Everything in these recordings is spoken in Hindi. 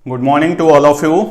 Good morning to all of you.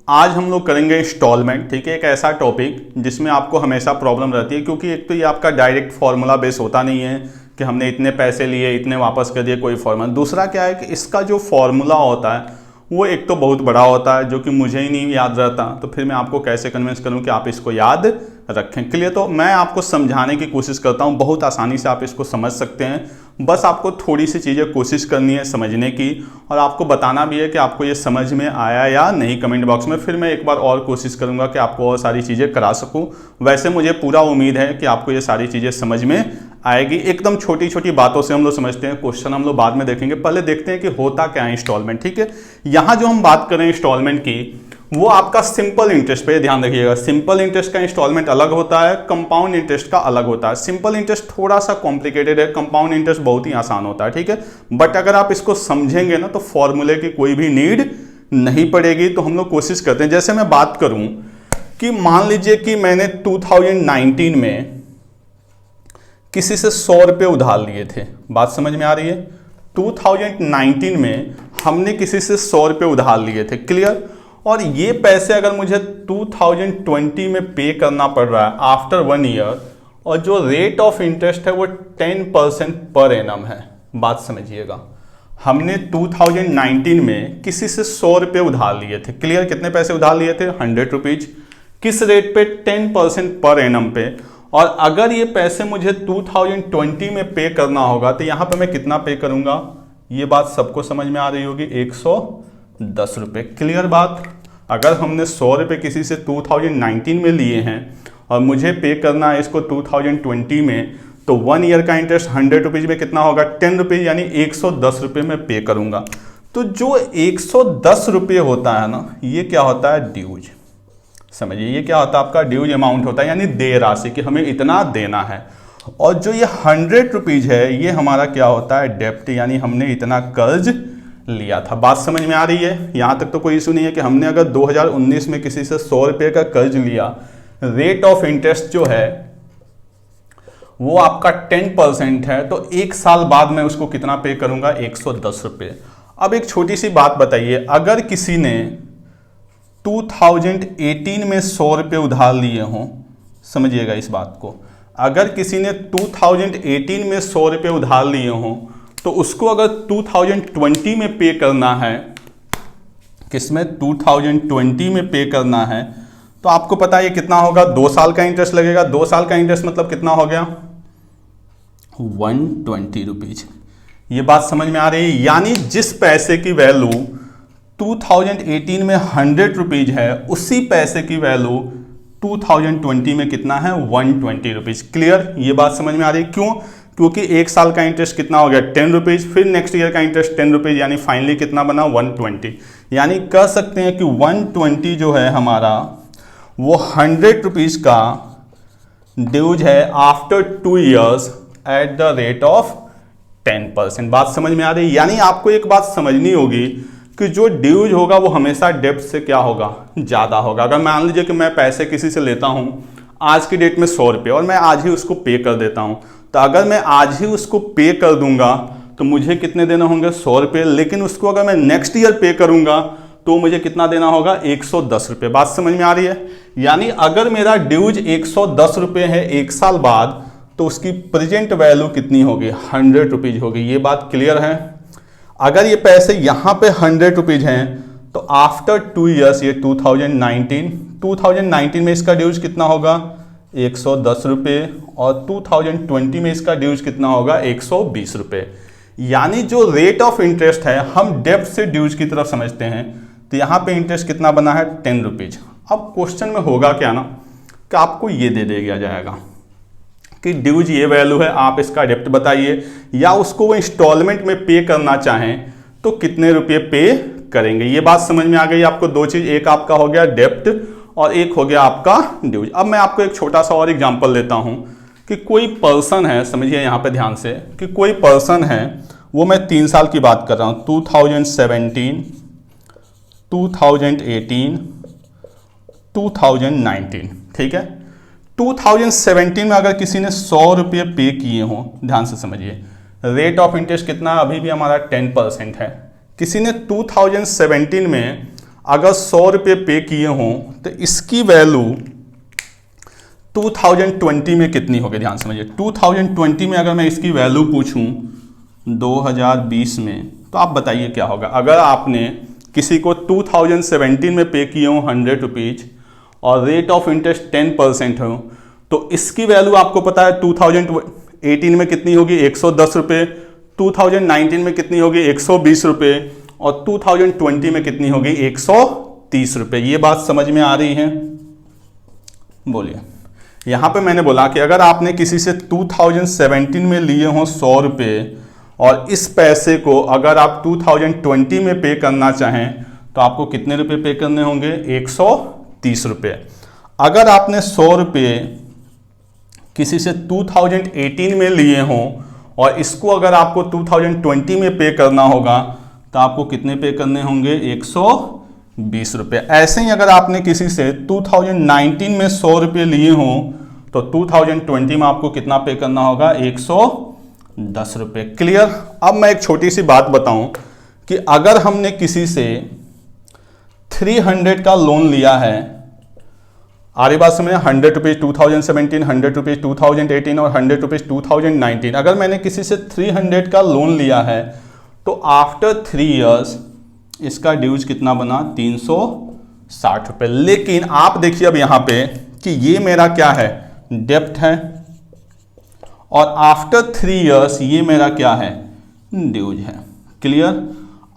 आज हम लोग करेंगे इंस्टॉलमेंट। ठीक है, एक ऐसा टॉपिक जिसमें आपको हमेशा प्रॉब्लम रहती है, क्योंकि एक तो ये आपका डायरेक्ट फार्मूला बेस होता नहीं है कि हमने इतने पैसे लिए इतने वापस कर दिए, कोई फार्मूला। दूसरा क्या है कि इसका जो फार्मूला होता है वो एक तो बहुत बड़ा होता है, जो कि मुझे ही नहीं याद रहता, तो फिर मैं आपको कैसे कन्विंस करूं कि आप इसको याद रखें। क्लियर? तो मैं आपको समझाने की कोशिश करता हूं, बहुत आसानी से आप इसको समझ सकते हैं। बस आपको थोड़ी सी चीज़ें कोशिश करनी है समझने की, और आपको बताना भी है कि आपको ये समझ में आया या नहीं कमेंट बॉक्स में। फिर मैं एक बार और कोशिश करूंगा कि आपको और सारी चीज़ें करा सकूं। वैसे मुझे पूरा उम्मीद है कि आपको ये सारी चीज़ें समझ में आएगी। एकदम छोटी छोटी बातों से हम लोग समझते हैं, क्वेश्चन हम लोग बाद में देखेंगे। पहले देखते हैं कि होता क्या है इंस्टॉलमेंट। ठीक है, यहाँ जो हम बात करें इंस्टॉलमेंट की, वो आपका सिंपल इंटरेस्ट पे ध्यान रखिएगा। सिंपल इंटरेस्ट का इंस्टॉलमेंट अलग होता है, कंपाउंड इंटरेस्ट का अलग होता है। सिंपल इंटरेस्ट थोड़ा सा कॉम्प्लिकेटेड है, कंपाउंड इंटरेस्ट बहुत ही आसान होता है। ठीक है, बट अगर आप इसको समझेंगे ना तो फॉर्मूले की कोई भी नीड नहीं पड़ेगी। तो हम लोग कोशिश करते हैं, जैसे मैं बात करूं कि मान लीजिए कि मैंने 2019 में किसी से 100 रुपये उधार लिए थे। बात समझ में आ रही है? 2019 में हमने किसी से 100 रुपये उधार लिए थे। क्लियर? और ये पैसे अगर मुझे 2020 में पे करना पड़ रहा है आफ्टर 1 ईयर, और जो रेट ऑफ इंटरेस्ट है वो 10% पर एनम है। बात समझिएगा, हमने 2019 में किसी से 100 रुपये उधार लिए थे। क्लियर? कितने पैसे उधार लिए थे? 100 रुपीज। किस रेट पे? 10% पर एनम पे। और अगर ये पैसे मुझे 2020 में पे करना होगा तो यहां पे मैं कितना पे करूंगा? ये बात सबको समझ में आ रही होगी, 110 रुपये। क्लियर बात? अगर हमने 100 रुपये किसी से 2019 में लिए हैं और मुझे पे करना है इसको 2020 में, तो 1 ईयर का इंटरेस्ट 100 रुपीज़ में कितना होगा? 10 रुपीज़, यानी 110 रुपये में पे करूंगा। तो जो 110 रुपये होता है ना, ये क्या होता है? ड्यूज। समझिए, ये क्या होता है? आपका ड्यूज अमाउंट होता है, यानी देय राशि, कि हमें इतना देना है। और जो ये 100 रुपीज़ है, ये हमारा क्या होता है? डेप्ट, यानी हमने इतना कर्ज लिया था। बात समझ में आ रही है? यहाँ तक तो कोई इशू नहीं है कि हमने अगर 2019 में किसी से 100 रुपये का कर्ज लिया, रेट ऑफ इंटरेस्ट जो है वो आपका 10% है, तो 1 साल बाद मैं उसको कितना पे करूंगा? 110 रुपये। अब एक छोटी सी बात बताइए, अगर किसी ने 2018 में 100 रुपये उधार लिए हों, समझिएगा इस बात को, अगर किसी ने 2018 में 100 रुपये उधार लिए हों तो उसको अगर 2020 में पे करना है, किसमें? 2020 में पे करना है, तो आपको पता है ये कितना होगा? 2 साल का इंटरेस्ट लगेगा। 2 साल का इंटरेस्ट मतलब कितना हो गया? 120 रुपीज। ये बात समझ में आ रही है? यानी जिस पैसे की वैल्यू 2018 में 100 रुपीज है, उसी पैसे की वैल्यू 2020 में कितना है? 120 रुपीज। क्लियर? ये बात समझ में आ रही है? क्यों? क्योंकि 1 साल का इंटरेस्ट कितना हो गया? 10 रुपीज, फिर नेक्स्ट ईयर का इंटरेस्ट 10 रुपीज, यानी फाइनली कितना बना? 120। यानी कह सकते हैं कि 120 जो है हमारा, वो 100 रुपीज का ड्यूज है after 2 years at the rate of 10%। बात समझ में आ रही है? यानी आपको एक बात समझनी होगी कि जो ड्यूज होगा वो हमेशा डेप्ट से क्या होगा? ज़्यादा होगा। अगर मान लीजिए कि मैं पैसे किसी से लेता हूं आज की डेट में 100 रुपये, और मैं आज ही उसको पे कर देता हूं, तो अगर मैं आज ही उसको पे कर दूंगा तो मुझे कितने देना होंगे? 100 रुपये। लेकिन उसको अगर मैं नेक्स्ट ईयर पे करूंगा तो मुझे कितना देना होगा? 110 रुपये। बात समझ में आ रही है? यानी अगर मेरा ड्यूज 110 रुपये है 1 साल बाद, तो उसकी प्रेजेंट वैल्यू कितनी होगी? 100 रुपीज होगी। ये बात क्लियर है? अगर ये पैसे यहाँ पे 100 रुपीज हैं, तो आफ्टर 2 ईयर्स, ये 2019 में इसका ड्यूज कितना होगा? 110 रुपये। और 2020 में इसका ड्यूज कितना होगा? 120 रुपये। यानी जो रेट ऑफ इंटरेस्ट है हम डेप्ट से ड्यूज की तरफ समझते हैं, तो यहाँ पे इंटरेस्ट कितना बना है? 10 रुपीज। अब क्वेश्चन में होगा क्या ना, कि आपको ये दे दिया जाएगा कि ड्यूज ये वैल्यू है, आप इसका डेप्ट बताइए, या उसको वो इंस्टॉलमेंट में पे करना चाहें तो कितने रुपये पे करेंगे। ये बात समझ में आ गई आपको? 2 चीज, एक आपका हो गया डेप्ट और एक हो गया आपका ड्यूज। अब मैं आपको एक छोटा सा और एग्जांपल लेता हूं कि कोई पर्सन है, समझिए यहां पे ध्यान से, कि कोई पर्सन है, वो मैं 3 साल की बात कर रहा हूं, 2017, 2018, 2019। ठीक है, 2017 में अगर किसी ने 100 रुपये पे किए हों, ध्यान से समझिए, रेट ऑफ इंटरेस्ट कितना? अभी भी हमारा 10% है। किसी ने 2017 में अगर 100 रुपये पे किए हों तो इसकी वैल्यू 2020 में कितनी होगी? ध्यान समझिए, 2020 में अगर मैं इसकी वैल्यू पूछूं 2020 में, तो आप बताइए क्या होगा। अगर आपने किसी को 2017 में पे किए हों 100 रुपीज और रेट ऑफ इंटरेस्ट 10% हो, तो इसकी वैल्यू आपको पता है 2018 में कितनी होगी? 110 रुपये। 2019 में कितनी होगी? 120 रुपये। और 2020 में कितनी होगी? 130 रुपये। ये बात समझ में आ रही है? बोलिए। यहां पे मैंने बोला कि अगर आपने किसी से 2017 में लिए हों 100 रुपये और इस पैसे को अगर आप 2020 में पे करना चाहें तो आपको कितने रुपए पे करने होंगे? 130 रुपये। अगर आपने 100 रुपये किसी से 2018 में लिए हों और इसको अगर आपको 2020 में पे करना होगा तो आपको कितने पे करने होंगे? 120 रुपये। ऐसे ही अगर आपने किसी से 2019 में 100 रुपये लिए हों तो 2020 में आपको कितना पे करना होगा? 110 रुपये। क्लियर? अब मैं एक छोटी सी बात बताऊं कि अगर हमने किसी से 300 का लोन लिया है, आरी बात समझे, 100 रुपीज 2017, 100 रुपीज 2018 और 100 रुपीज 2019। अगर मैंने किसी से 300 का लोन लिया है तो आफ्टर 3 इयर्स इसका ड्यूज कितना बना? 360 रुपये। लेकिन आप देखिए अब यहां पे कि ये मेरा क्या है? डेप्ट है, और आफ्टर 3 इयर्स ये मेरा क्या है? ड्यूज है। क्लियर?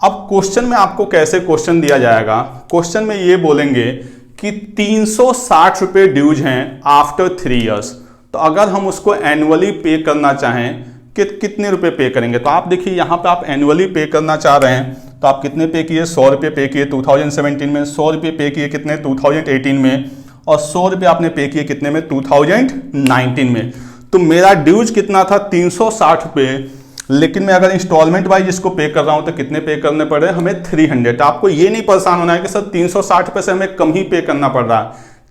अब क्वेश्चन में आपको कैसे क्वेश्चन दिया जाएगा? क्वेश्चन में ये बोलेंगे कि 360 रुपये ड्यूज हैं आफ्टर 3 इयर्स। तो अगर हम उसको एनुअली पे करना चाहें कि कितने रुपए पे करेंगे? तो आप देखिए यहां पे आप एनुअली पे करना चाह रहे हैं तो आप कितने पे किए? 100 रुपये पे किए 2017 में, 100 रुपये पे किए कितने? 2018 में, और 100 रुपये आपने पे किए कितने में? 2019 में। तो मेरा ड्यूज कितना था? 360 रुपये। लेकिन मैं अगर इंस्टॉलमेंट वाइज इसको पे कर रहा हूं तो कितने पे करने पड़ रहे हैं? हमें 300। आपको ये नहीं परेशान होना है कि सर 360 रुपये से हमें कम ही पे करना पड़ रहा है।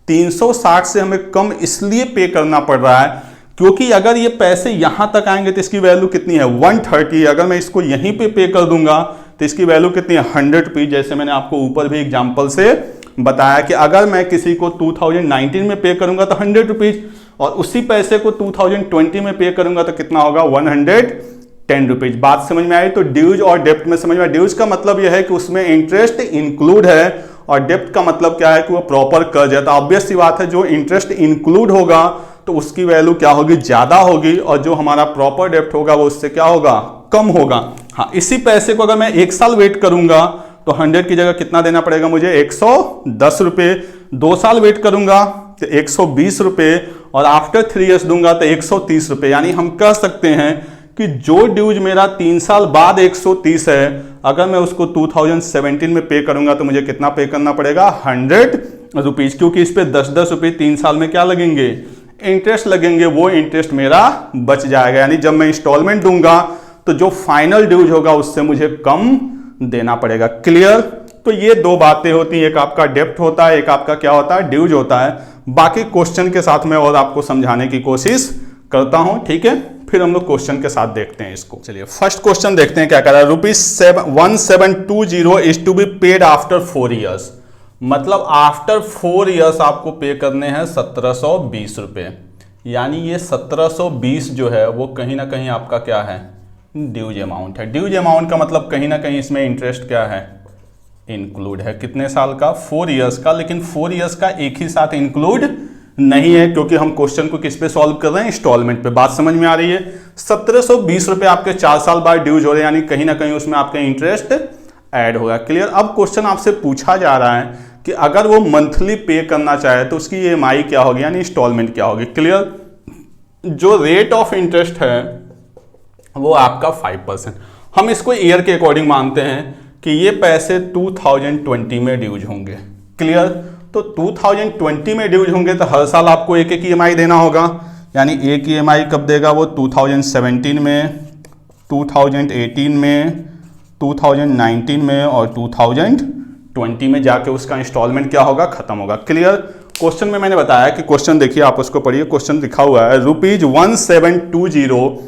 360 से हमें कम इसलिए पे करना पड़ रहा है क्योंकि अगर ये पैसे यहां तक आएंगे तो इसकी वैल्यू कितनी है? 130। अगर मैं इसको यहीं पे कर दूंगा तो इसकी वैल्यू कितनी है? 100 रुपीज। जैसे मैंने आपको ऊपर भी एग्जाम्पल से बताया कि अगर मैं किसी को 2019 में पे करूंगा तो 100 रुपीज, और उसी पैसे को 2020 में पे करूंगा तो कितना होगा? 110 रुपीज। बात समझ में आई? तो ड्यूज और डेप्ट में समझ में, ड्यूज का मतलब यह है कि उसमें इंटरेस्ट इंक्लूड है, और डेप्ट का मतलब क्या है कि वो प्रॉपर कर्ज है। तो ऑब्वियस सी बात है जो इंटरेस्ट इंक्लूड होगा तो उसकी वैल्यू क्या होगी? ज्यादा होगी, और जो हमारा प्रॉपर डेप्ट होगा वो उससे क्या होगा? कम होगा। हाँ, इसी पैसे को अगर मैं 1 साल वेट करूंगा तो 100 की जगह कितना देना पड़ेगा मुझे? 110 रुपये। 2 साल वेट करूंगा तो 120 रुपये, और आफ्टर 3 इयर्स दूंगा तो 130 रुपये। यानी हम कह सकते हैं कि जो ड्यूज मेरा 3 साल बाद 130 है, अगर मैं उसको 2017 में पे करूंगा तो मुझे कितना पे करना पड़ेगा? 100 रुपीज। क्योंकि इस पे 10-10 रुपये 3 साल में क्या लगेंगे? इंटरेस्ट लगेंगे। वो इंटरेस्ट मेरा बच जाएगा। यानी जब मैं इंस्टॉलमेंट दूंगा तो जो फाइनल ड्यूज होगा उससे मुझे कम देना पड़ेगा। क्लियर? तो ये 2 बातें होती हैं, एक आपका डेप्ट होता है, एक आपका क्या होता है? ड्यूज होता है। बाकी क्वेश्चन के साथ में और आपको समझाने की कोशिश करता हूं, ठीक है? फिर हम लोग क्वेश्चन के साथ देखते हैं इसको। चलिए फर्स्ट क्वेश्चन देखते हैं क्या कह रहा है। ₹1720 is to be paid after 4 years. मतलब आफ्टर 4 इयर्स आपको पे करने हैं 1720 रुपये। यानी ये 1720 जो है वो कहीं ना कहीं आपका क्या है? ड्यूज अमाउंट है। ड्यूज अमाउंट का मतलब कहीं ना कहीं इसमें इंटरेस्ट क्या है? इंक्लूड है। कितने साल का? 4 इयर्स का। लेकिन 4 इयर्स का एक ही साथ इंक्लूड नहीं है क्योंकि हम क्वेश्चन को किस पे सॉल्व कर रहे हैं? इंस्टॉलमेंट पे। बात समझ में आ रही है? 1720 रुपये आपके 4 साल बाद ड्यूज हो रहे हैं, यानी कहीं ना कहीं उसमें आपका इंटरेस्ट ऐड होगा। क्लियर? अब क्वेश्चन आपसे पूछा जा रहा है कि अगर वो मंथली पे करना चाहे तो उसकी EMI क्या होगी, यानी इंस्टॉलमेंट क्या होगी। क्लियर? जो रेट ऑफ इंटरेस्ट है वो आपका 5%। हम इसको ईयर के अकॉर्डिंग मानते हैं कि ये पैसे 2020 में ड्यूज होंगे। क्लियर? तो 2020 में ड्यूज होंगे तो हर साल आपको एक EMI देना होगा। यानी एक EMI कब देगा? वो 2017 में, 2018 में, 2019 में और 2020 में जाके उसका इंस्टॉलमेंट क्या होगा? खत्म होगा। क्लियर? क्वेश्चन में मैंने बताया कि क्वेश्चन देखिए, आप उसको पढ़िए। क्वेश्चन लिखा हुआ है ₹1720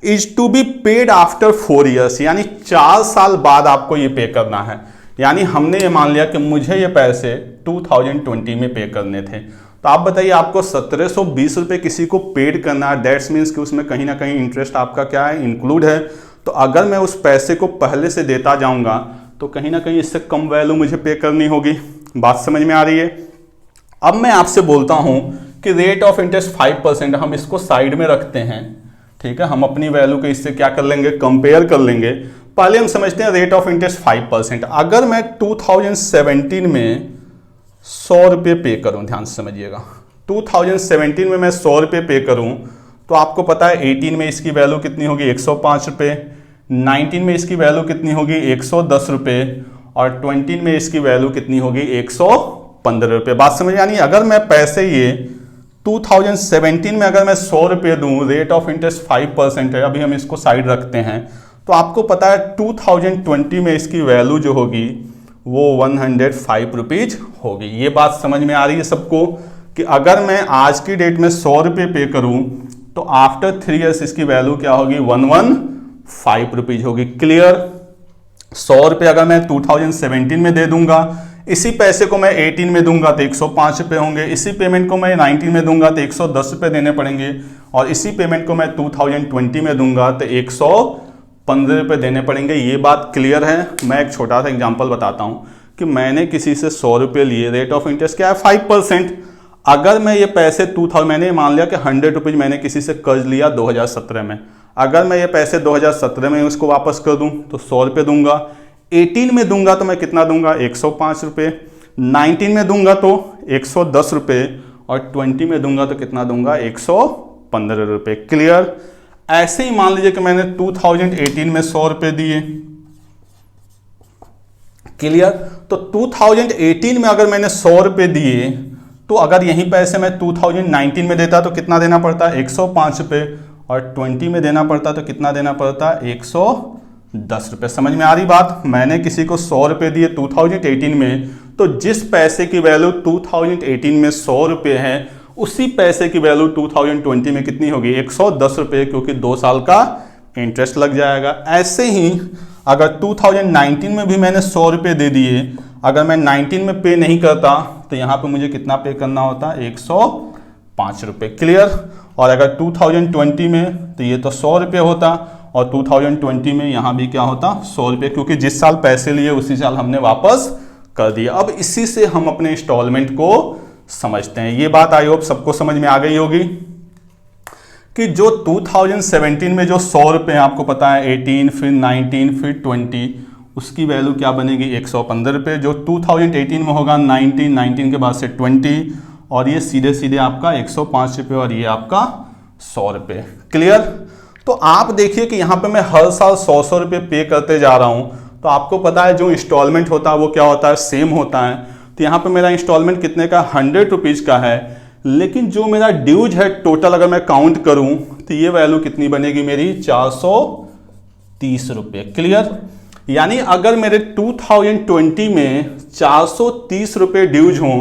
is to be paid after 4 years, यानी 4 साल बाद आपको ये पे करना है। यानी हमने ये मान लिया कि मुझे ये पैसे 2020 में पे करने थे, तो आप बताइए आपको 1720 रुपये किसी को पेड करना है, दैट्स मीन्स कि उसमें कहीं ना कहीं इंटरेस्ट आपका क्या है, इंक्लूड है। तो अगर मैं उस पैसे को पहले से देता जाऊंगा तो कहीं ना कहीं इससे कम वैल्यू मुझे पे करनी होगी। बात समझ में आ रही है? अब मैं आपसे बोलता हूं कि रेट ऑफ इंटरेस्ट 5%, हम इसको साइड में रखते हैं, ठीक है, हम अपनी वैल्यू के इससे क्या कर लेंगे, कंपेयर कर लेंगे। पहले हम समझते हैं रेट ऑफ इंटरेस्ट 5%। अगर मैं 2017 में 100 रुपये पे करूं, ध्यान से समझिएगा, 2017 में मैं 100 रुपये पे करूं तो आपको पता है 18 में इसकी वैल्यू कितनी होगी, 105 रुपये, 19 में इसकी वैल्यू कितनी होगी, 110 रुपये, और 20 में इसकी वैल्यू कितनी होगी, 115 रुपये। बात समझ आनी? अगर मैं पैसे ये 2017 में अगर मैं 100 रुपये दूं, रेट ऑफ इंटरेस्ट 5% है, अभी हम इसको साइड रखते हैं, तो आपको पता है 2020 में इसकी वैल्यू जो होगी वो 105 रुपीज होगी। ये बात समझ में आ रही है सबको कि अगर मैं आज की डेट में 100 रुपये पे करूं तो आफ्टर 3 ईयर्स इसकी वैल्यू क्या होगी, 115 रुपीज होगी। क्लियर? 100 रुपये अगर मैं 2017 में दे दूंगा, इसी पैसे को मैं 18 में दूंगा तो 105 रुपये होंगे, इसी पेमेंट को मैं 19 में दूंगा तो 110 रुपये देने पड़ेंगे, और इसी पेमेंट को मैं 2020 में दूंगा तो 115 रुपये देने पड़ेंगे। ये बात क्लियर है? मैं एक छोटा सा एग्जांपल बताता हूं कि मैंने किसी से 100 रुपये लिए, रेट ऑफ इंटरेस्ट क्या है, 5%। अगर मैं ये पैसे 2000, मैंने मान लिया कि 100 रुपीज मैंने किसी से कर्ज लिया 2017 में, अगर मैं ये पैसे 2017 में उसको वापस कर दूं तो 100 रुपये दूंगा, 18 में दूंगा तो मैं कितना दूंगा, 105 रुपये, 19 में दूंगा तो 110 रुपये, और 20 में दूंगा तो कितना दूंगा, 115 रुपये। क्लियर? ऐसे ही मान लीजिए कि मैंने 2018 में 100 रुपये दिए। क्लियर? तो 2018 में अगर मैंने 100 रुपये दिए तो अगर यही पैसे मैं 2019 में देता तो कितना देना पड़ता, 105 रुपये, और 20 में देना पड़ता तो कितना देना पड़ता, 110 रुपये। समझ में आ रही बात? मैंने किसी को 100 रुपये दिए 2018 में, तो जिस पैसे की वैल्यू 2018 में 100 रुपये है, उसी पैसे की वैल्यू 2020 में कितनी होगी, 110 रुपये, क्योंकि 2 साल का इंटरेस्ट लग जाएगा। ऐसे ही अगर 2019 में भी मैंने 100 रुपये दे दिए, अगर मैं 19 में पे नहीं करता तो यहाँ पे मुझे कितना पे करना होता, 105 रुपये। क्लियर? और अगर 2020 में तो ये तो 100 रुपये होता, और 2020 में यहाँ भी क्या होता, 100 रुपये, क्योंकि जिस साल पैसे लिए उसी साल हमने वापस कर दिया। अब इसी से हम अपने इंस्टॉलमेंट को समझते हैं। ये बात आई होप सबको समझ में आ गई होगी कि जो 2017 में जो 100 रुपये आपको पता है, 18 फिर 19 फिर 20, उसकी वैल्यू क्या बनेगी, 115 रुपये। जो 2018 में होगा 19 के बाद से 20, और ये सीधे सीधे आपका 105 रुपये, और ये आपका 100 रुपये। क्लियर? तो आप देखिए कि यहाँ पे मैं हर साल 100 रुपये पे करते जा रहा हूँ, तो आपको पता है जो इंस्टॉलमेंट होता है वो क्या होता है, सेम होता है। तो यहाँ पे मेरा इंस्टॉलमेंट कितने का, 100 रुपीज़ का है, लेकिन जो मेरा ड्यूज है टोटल अगर मैं काउंट करूँ तो ये वैल्यू कितनी बनेगी मेरी, 430 रुपये। क्लियर? यानी अगर मेरे 2020 में 430 रुपये ड्यूज हों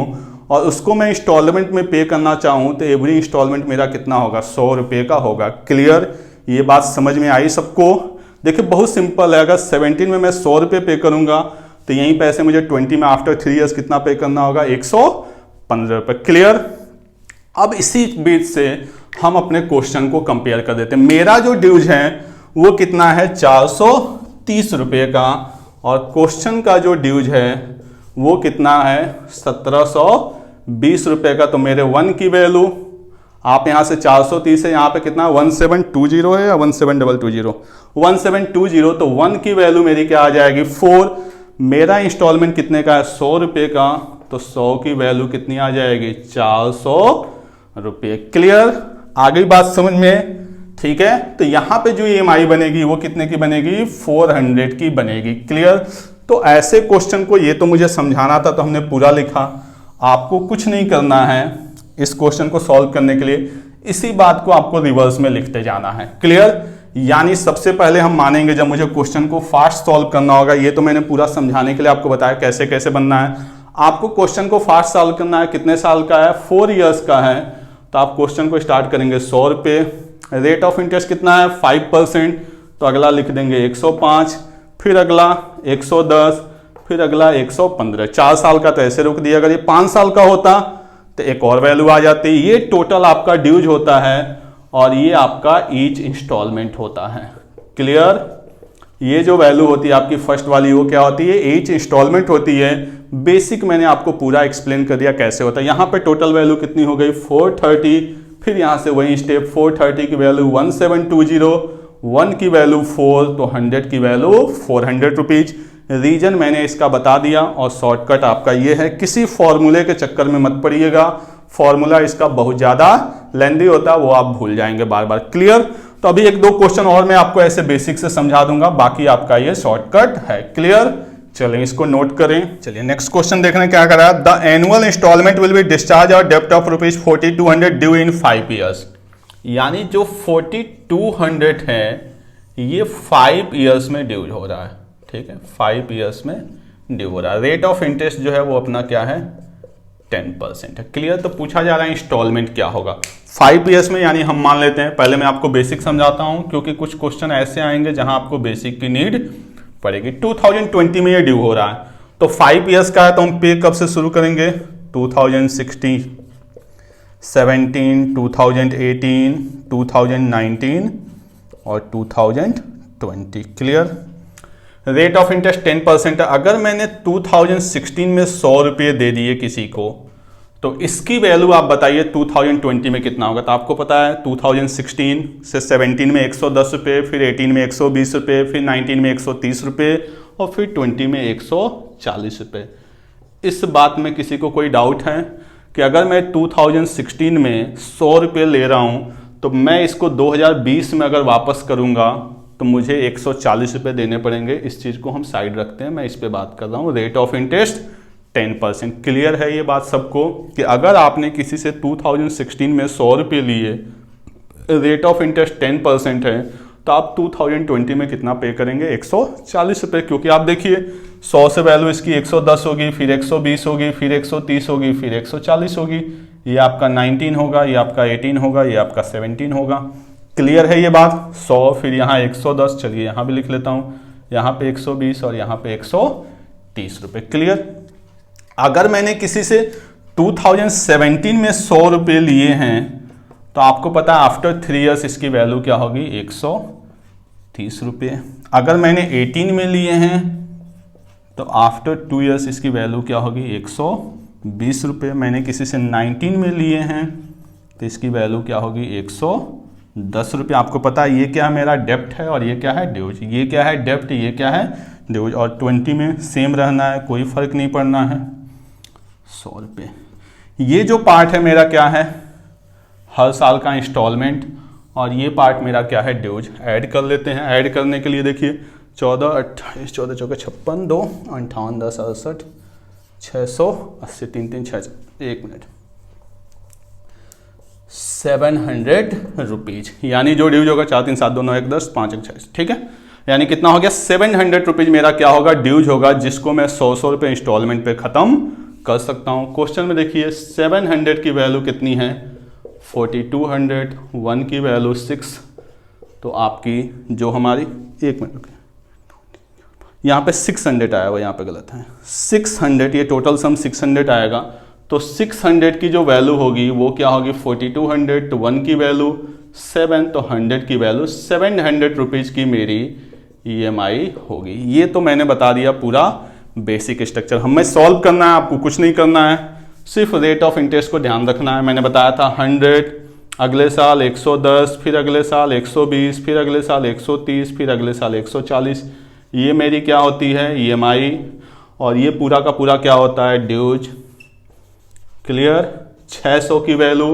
और उसको मैं इंस्टॉलमेंट में पे करना चाहूँ तो एवरी इंस्टॉलमेंट मेरा कितना होगा, 100 रुपये का होगा। क्लियर? ये बात समझ में आई सबको? देखिए बहुत सिंपल है, अगर 17 में मैं 100 रुपये पे करूँगा तो यही पैसे मुझे 20 में आफ्टर 3 ईयर्स कितना पे करना होगा, 115 रुपये। क्लियर? अब इसी बीच से हम अपने क्वेश्चन को कंपेयर कर देते हैं। मेरा जो ड्यूज है वो कितना है, 430 रुपये का, और क्वेश्चन का जो ड्यूज है वो कितना है, 1720 रुपये का। तो मेरे 1 की वैल्यू आप यहाँ से 430 है, यहाँ पे कितना 1720 है या 17220, 1720, तो 1 की वैल्यू मेरी क्या आ जाएगी, 4। मेरा इंस्टॉलमेंट कितने का है, 100 रुपये का, तो 100 की वैल्यू कितनी आ जाएगी, 400 रुपये। क्लियर? आ गई बात समझ में? ठीक है, तो यहां पे जो EMI बनेगी वो कितने की बनेगी, 400 की बनेगी। क्लियर? तो ऐसे क्वेश्चन को, ये तो मुझे समझाना था तो हमने पूरा लिखा, आपको कुछ नहीं करना है इस क्वेश्चन को सॉल्व करने के लिए, इसी बात को आपको रिवर्स में लिखते जाना है। क्लियर? यानी सबसे पहले हम मानेंगे जब मुझे क्वेश्चन को फास्ट सॉल्व करना होगा, ये तो मैंने पूरा समझाने के लिए आपको बताया कैसे कैसे बनना है। आपको क्वेश्चन को फास्ट सॉल्व करना है, कितने साल का है, 4 ईयर्स का है, तो आप क्वेश्चन को स्टार्ट करेंगे 100 रुपये, रेट ऑफ इंटरेस्ट कितना है 5%, तो अगला लिख देंगे 105, फिर अगला 110, फिर अगला 115। 4 साल का तो ऐसे रोक दिया। अगर ये 5 साल का होता तो एक और वैल्यू आ जाती। ये टोटल आपका ड्यूज होता है और ये आपका ईच इंस्टॉलमेंट होता है। क्लियर? ये जो वैल्यू होती है आपकी फर्स्ट वाली, वो क्या होती है? ईच इंस्टॉलमेंट होती है। बेसिक मैंने आपको पूरा एक्सप्लेन कर दिया कैसे होता है। यहाँ पे टोटल वैल्यू कितनी हो गई 430, फिर यहाँ से वही स्टेप 430 की वैल्यू 1720, 1 की वैल्यू 4, तो 100 की वैल्यू 400 रुपीज। रीजन मैंने इसका बता दिया और शॉर्टकट आपका ये है। किसी फॉर्मूले के चक्कर में मत पड़िएगा, फॉर्मूला इसका बहुत ज़्यादा लेंदी होता है, वो आप भूल जाएंगे बार बार। क्लियर? तो अभी 1-2 क्वेश्चन और मैं आपको ऐसे बेसिक से समझा दूंगा, बाकी आपका ये शॉर्टकट है। क्लियर? चलिए इसको नोट करें। चलिए नेक्स्ट क्वेश्चन देखने क्या करा। The annual instalment will be discharge और डेप्ट ऑफ ₹4200 ड्यू इन 5 ईयर्स। यानी जो 4200 है ये 5 ईयर्स में ड्यू हो रहा है। ठीक है, 5 ईयर्स में ड्यू हो रहा है। रेट ऑफ इंटरेस्ट जो है वो अपना क्या है 10% है। क्लियर? तो पूछा जा रहा है इंस्टॉलमेंट क्या होगा 5 ईयर्स में, यानी हम मान लेते हैं। पहले मैं आपको बेसिक समझाता हूं क्योंकि कुछ क्वेश्चन ऐसे आएंगे जहां आपको बेसिक की नीड पड़ेगी। 2020 में ये ड्यू हो रहा है, तो 5 ईयर्स का है, तो हम पे कब से शुरू करेंगे? 2016, 17, 2018, 2019 और 2020। क्लियर? रेट ऑफ इंटरेस्ट 10% है। अगर मैंने 2016 में 100 रुपये दे दिए किसी को, तो इसकी वैल्यू आप बताइए 2020 में कितना होगा? तो आपको पता है 2016 से 17 में 110 रुपये, फिर 18 में 120 रुपये, फिर 19 में 130 रुपये और फिर 20 में 140 रुपये। इस बात में किसी को कोई डाउट है कि अगर मैं 2016 में 100 रुपये ले रहा हूँ तो मैं इसको 2020 में अगर वापस करूँगा तो मुझे 140 रुपये देने पड़ेंगे। इस चीज़ को हम साइड रखते हैं, मैं इस पे बात कर रहा हूँ। Rate of interest 10%। क्लियर है ये बात सबको कि अगर आपने किसी से 2016 में 100 रुपये लिए, रेट ऑफ इंटरेस्ट 10% है, तो आप 2020 में कितना पे करेंगे? 140 रुपये। क्योंकि आप देखिए 100 से वैल्यू इसकी 110 होगी, फिर 120 होगी, फिर 130 होगी, फिर 140 होगी। ये आपका 19 होगा, ये आपका 18 होगा, ये आपका 17 होगा। क्लियर है ये बात? 100 फिर यहाँ 110, चलिए यहाँ भी लिख लेता हूँ, यहाँ पे 120 और यहाँ पे 130 रुपये। क्लियर? अगर मैंने किसी से 2017 में 100 रुपये लिए हैं तो आपको पता है आफ्टर 3 ईयर्स इसकी वैल्यू क्या होगी 130 रुपये। अगर मैंने 18 में लिए हैं तो आफ्टर 2 ईयर्स इसकी वैल्यू क्या होगी 120 रुपये। मैंने किसी से 19 में लिए हैं तो इसकी वैल्यू क्या होगी 110 रुपये। आपको पता है ये क्या है मेरा डेप्ट है और ये क्या है ड्यूज। ये क्या है डेप्ट, ये क्या है ड्यूज। और 20 में सेम रहना है, कोई फर्क नहीं पड़ना है, 100 रुपये। ये जो पार्ट है मेरा क्या है हर साल का इंस्टॉलमेंट, और ये पार्ट मेरा क्या है ड्यूज। ऐड कर लेते हैं। ऐड करने के लिए देखिए 14, 28, 14 चौके 56, 2, 58, 10, 68, 680, 3, 3, 6, 1 मिनट 700 रुपीज। यानी जो ड्यूज होगा 4, 3, 7, 2, 9, 1, 10, 5, 1, 6। ठीक है, यानी कितना हो गया 700 रुपीज मेरा क्या होगा ड्यूज होगा, जिसको मैं 100 रुपये इंस्टॉलमेंट पे खत्म कर सकता हूँ। क्वेश्चन में देखिए 700 की वैल्यू कितनी है 4200, 1 की वैल्यू 6, तो आपकी जो हमारी 1 मिनट यहाँ पे 600 आया हुआ, यहाँ पे गलत है 600, ये टोटल सम 600 आएगा। तो 600 की जो वैल्यू होगी वो क्या होगी 4200, तो 1 की वैल्यू 7, तो 100 की वैल्यू 700 रुपीज़ की मेरी EMI होगी। ये तो मैंने बता दिया पूरा बेसिक स्ट्रक्चर। हमें सॉल्व करना है, आपको कुछ नहीं करना है, सिर्फ रेट ऑफ इंटरेस्ट को ध्यान रखना है। मैंने बताया था 100, अगले साल 110, फिर अगले साल 120, फिर अगले साल 130, फिर अगले साल 140। ये मेरी क्या होती है EMI, और ये पूरा का पूरा क्या होता है ड्यूज। क्लियर? 600 की वैल्यू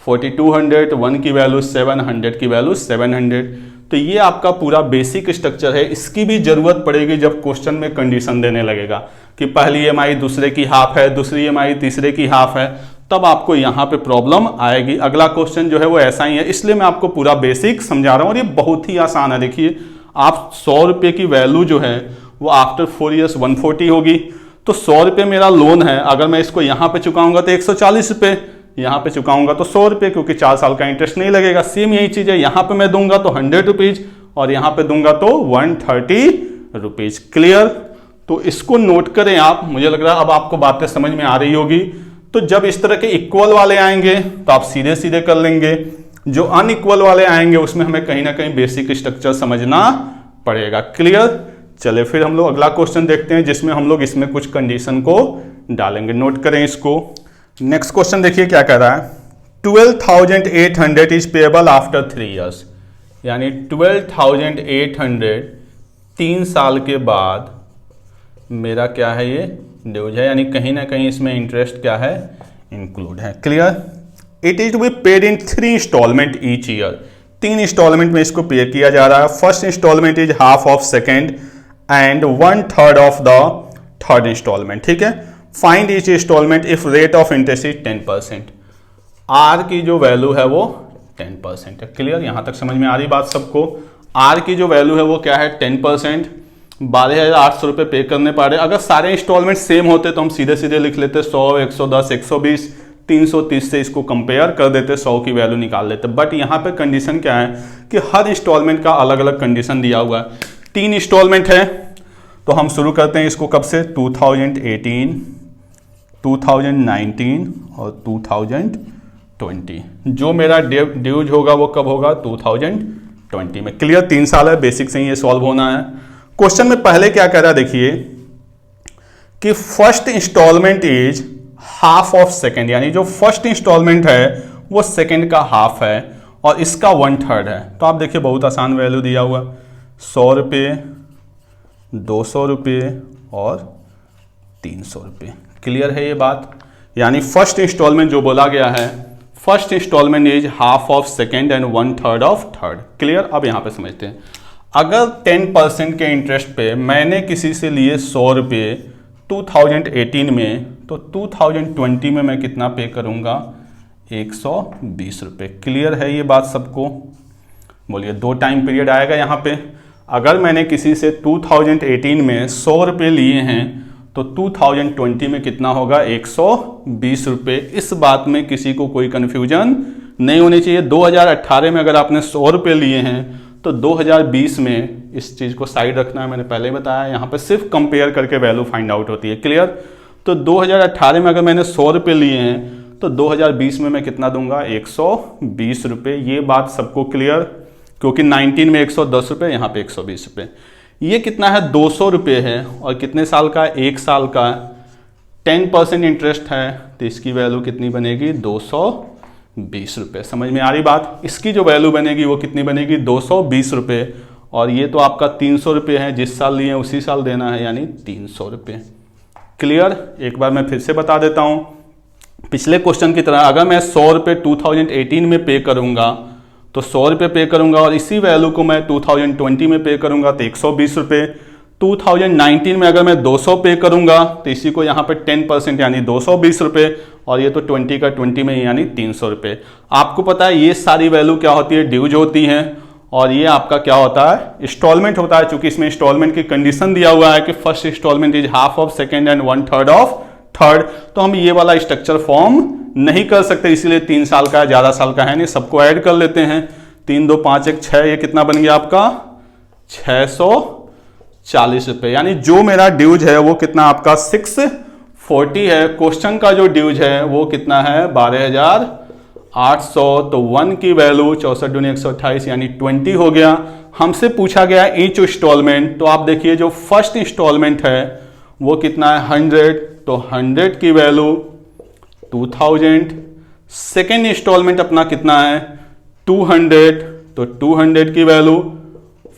4200, 1 की वैल्यू 700 की वैल्यू 700। तो ये आपका पूरा बेसिक स्ट्रक्चर है। इसकी भी जरूरत पड़ेगी जब क्वेश्चन में कंडीशन देने लगेगा कि पहली EMI दूसरे की हाफ है, दूसरी EMI तीसरे की हाफ है, तब आपको यहाँ पे प्रॉब्लम आएगी। अगला क्वेश्चन जो है वो ऐसा ही है, इसलिए मैं आपको पूरा बेसिक समझा रहा हूँ और ये बहुत ही आसान है। देखिए आप 100 रुपये की वैल्यू जो है वो आफ्टर 4 ईयर्स 140 होगी। तो 100 रुपये मेरा लोन है, अगर मैं इसको यहाँ पे चुकाऊंगा तो 140 रुपये, यहाँ पे चुकाऊंगा तो 100 रुपये, क्योंकि 4 साल का इंटरेस्ट नहीं लगेगा। सेम यही चीज़ है, यहाँ पे मैं दूंगा तो 100 रुपीज़ और यहाँ पे दूंगा तो 130 रुपीज़। क्लियर? तो इसको नोट करें आप। मुझे लग रहा है अब आपको बातें समझ में आ रही होगी। तो जब इस तरह के इक्वल वाले आएंगे तो आप सीधे सीधे कर लेंगे, जो अनइक्वल वाले आएंगे उसमें हमें कहीं ना कहीं बेसिक स्ट्रक्चर समझना पड़ेगा। क्लियर? चले फिर हम लोग अगला क्वेश्चन देखते हैं, जिसमें हम लोग इसमें कुछ कंडीशन को डालेंगे। नोट करें इसको। नेक्स्ट क्वेश्चन देखिए क्या कह रहा है। 12,800 इज पेएबल आफ्टर 3 ईयर्स, यानी 12,800 3 साल के बाद मेरा क्या है, ये ड्यूज है, यानी कहीं ना कहीं इसमें इंटरेस्ट क्या है, इंक्लूड है। Clear? It is to be paid in 3 instalment each year. 3 instalment में इसको पे किया जा रहा है। First instalment is half of second and 1/3 of the third instalment. ठीक है। Find each instalment if rate of interest is 10%। R की जो वैल्यू है वो 10% है। क्लियर? यहां तक समझ में आ रही बात सबको? आर की जो वैल्यू है वो क्या है, 10%। 12,800 रुपये पे करने पा रहे। अगर सारे इंस्टॉलमेंट सेम होते तो हम सीधे सीधे लिख लेते 100, 110, 120, 330 से इसको कंपेयर कर देते, 100 की वैल्यू निकाल लेते। बट यहाँ पे कंडीशन क्या है कि हर इंस्टॉलमेंट का अलग अलग कंडीशन दिया हुआ है। 3 इंस्टॉलमेंट है तो हम शुरू करते हैं इसको कब से, 2018, 2019 और 2020। जो मेरा ड्यूज होगा वो कब होगा, 2020 में। क्लियर? 3 साल है, बेसिक से ही ये सॉल्व होना है। क्वेश्चन में पहले क्या कह रहा है देखिए कि first instalment is half of second, यानी जो फर्स्ट इंस्टॉलमेंट है वो सेकेंड का हाफ है और इसका 1/3 है। तो आप देखिए बहुत आसान वैल्यू दिया हुआ, 100 रुपये, 200 रुपये और 300 रुपये। क्लियर है ये बात? यानी फर्स्ट इंस्टॉलमेंट जो बोला गया है, first instalment is half of second and 1/3 of third. Clear? अब यहां पे समझते हैं। अगर 10% के इंटरेस्ट पे मैंने किसी से लिए 100 रुपये 2018 में, तो 2020 में मैं कितना पे करूंगा, 120 रुपये। क्लियर है ये बात सबको? बोलिए, 2 टाइम पीरियड आएगा यहाँ पे। अगर मैंने किसी से 2018 में 100 रुपये लिए हैं तो 2020 में कितना होगा, 120 रुपये। इस बात में किसी को कोई कन्फ्यूजन नहीं होनी चाहिए। 2018 में अगर आपने 100 रुपये लिए हैं तो 2020 में इस चीज़ को साइड रखना है, मैंने पहले बताया। यहाँ पे सिर्फ कंपेयर करके वैल्यू फाइंड आउट होती है। क्लियर? तो 2018 में अगर मैंने 100 रुपये लिए हैं तो 2020 में मैं कितना दूंगा, 120 रुपये। ये बात सबको क्लियर? क्योंकि 19 में 110 रुपये, यहाँ पे 120 रुपये। ये कितना है, 200 रुपये है और कितने साल का, 1 साल का। 10% इंटरेस्ट है तो इसकी वैल्यू कितनी बनेगी, 220 रुपये। समझ में आ रही बात? इसकी जो वैल्यू बनेगी वो कितनी बनेगी, 220 रुपये। और ये तो आपका 300 रुपये है, जिस साल लिए उसी साल देना है, यानी 300 रुपये। क्लियर? एक बार मैं फिर से बता देता हूं, पिछले क्वेश्चन की तरह अगर मैं 100 रुपये 2018 में पे करूंगा तो 100 रुपये पे करूंगा और इसी वैल्यू को मैं 2020 में पे करूंगा तो 120 रुपये। 2019 में अगर मैं 200 पे करूंगा तो इसी को यहाँ पे 10% यानी 220 रुपये, और ये तो 20 का 20 में यानी 300 रुपये। आपको पता है ये सारी वैल्यू क्या होती है, ड्यूज होती हैं, और ये आपका क्या होता है, इंस्टॉलमेंट होता है। चूंकि इसमें इंस्टॉलमेंट की कंडीशन दिया हुआ है कि first instalment is half of second and 1/3 of third, तो हम ये वाला स्ट्रक्चर फॉर्म नहीं कर सकते, इसीलिए 3 साल का है, ज्यादा साल का है नहीं। सबको ऐड कर लेते हैं, 3 2 5 1 6, ये कितना बन गया आपका, 640 रुपये। यानी जो मेरा ड्यूज है वो कितना आपका 640 है। क्वेश्चन का जो ड्यूज है वो कितना है, 12,800। तो 1 की वैल्यू 64 दूनी 128 यानी 20 हो गया। हमसे पूछा गया ईच इंस्टॉलमेंट, तो आप देखिए जो फर्स्ट इंस्टॉलमेंट है वो कितना है, 100, तो 100 की वैल्यू 2000। सेकेंड इंस्टॉलमेंट अपना कितना है, 200, तो 200 की वैल्यू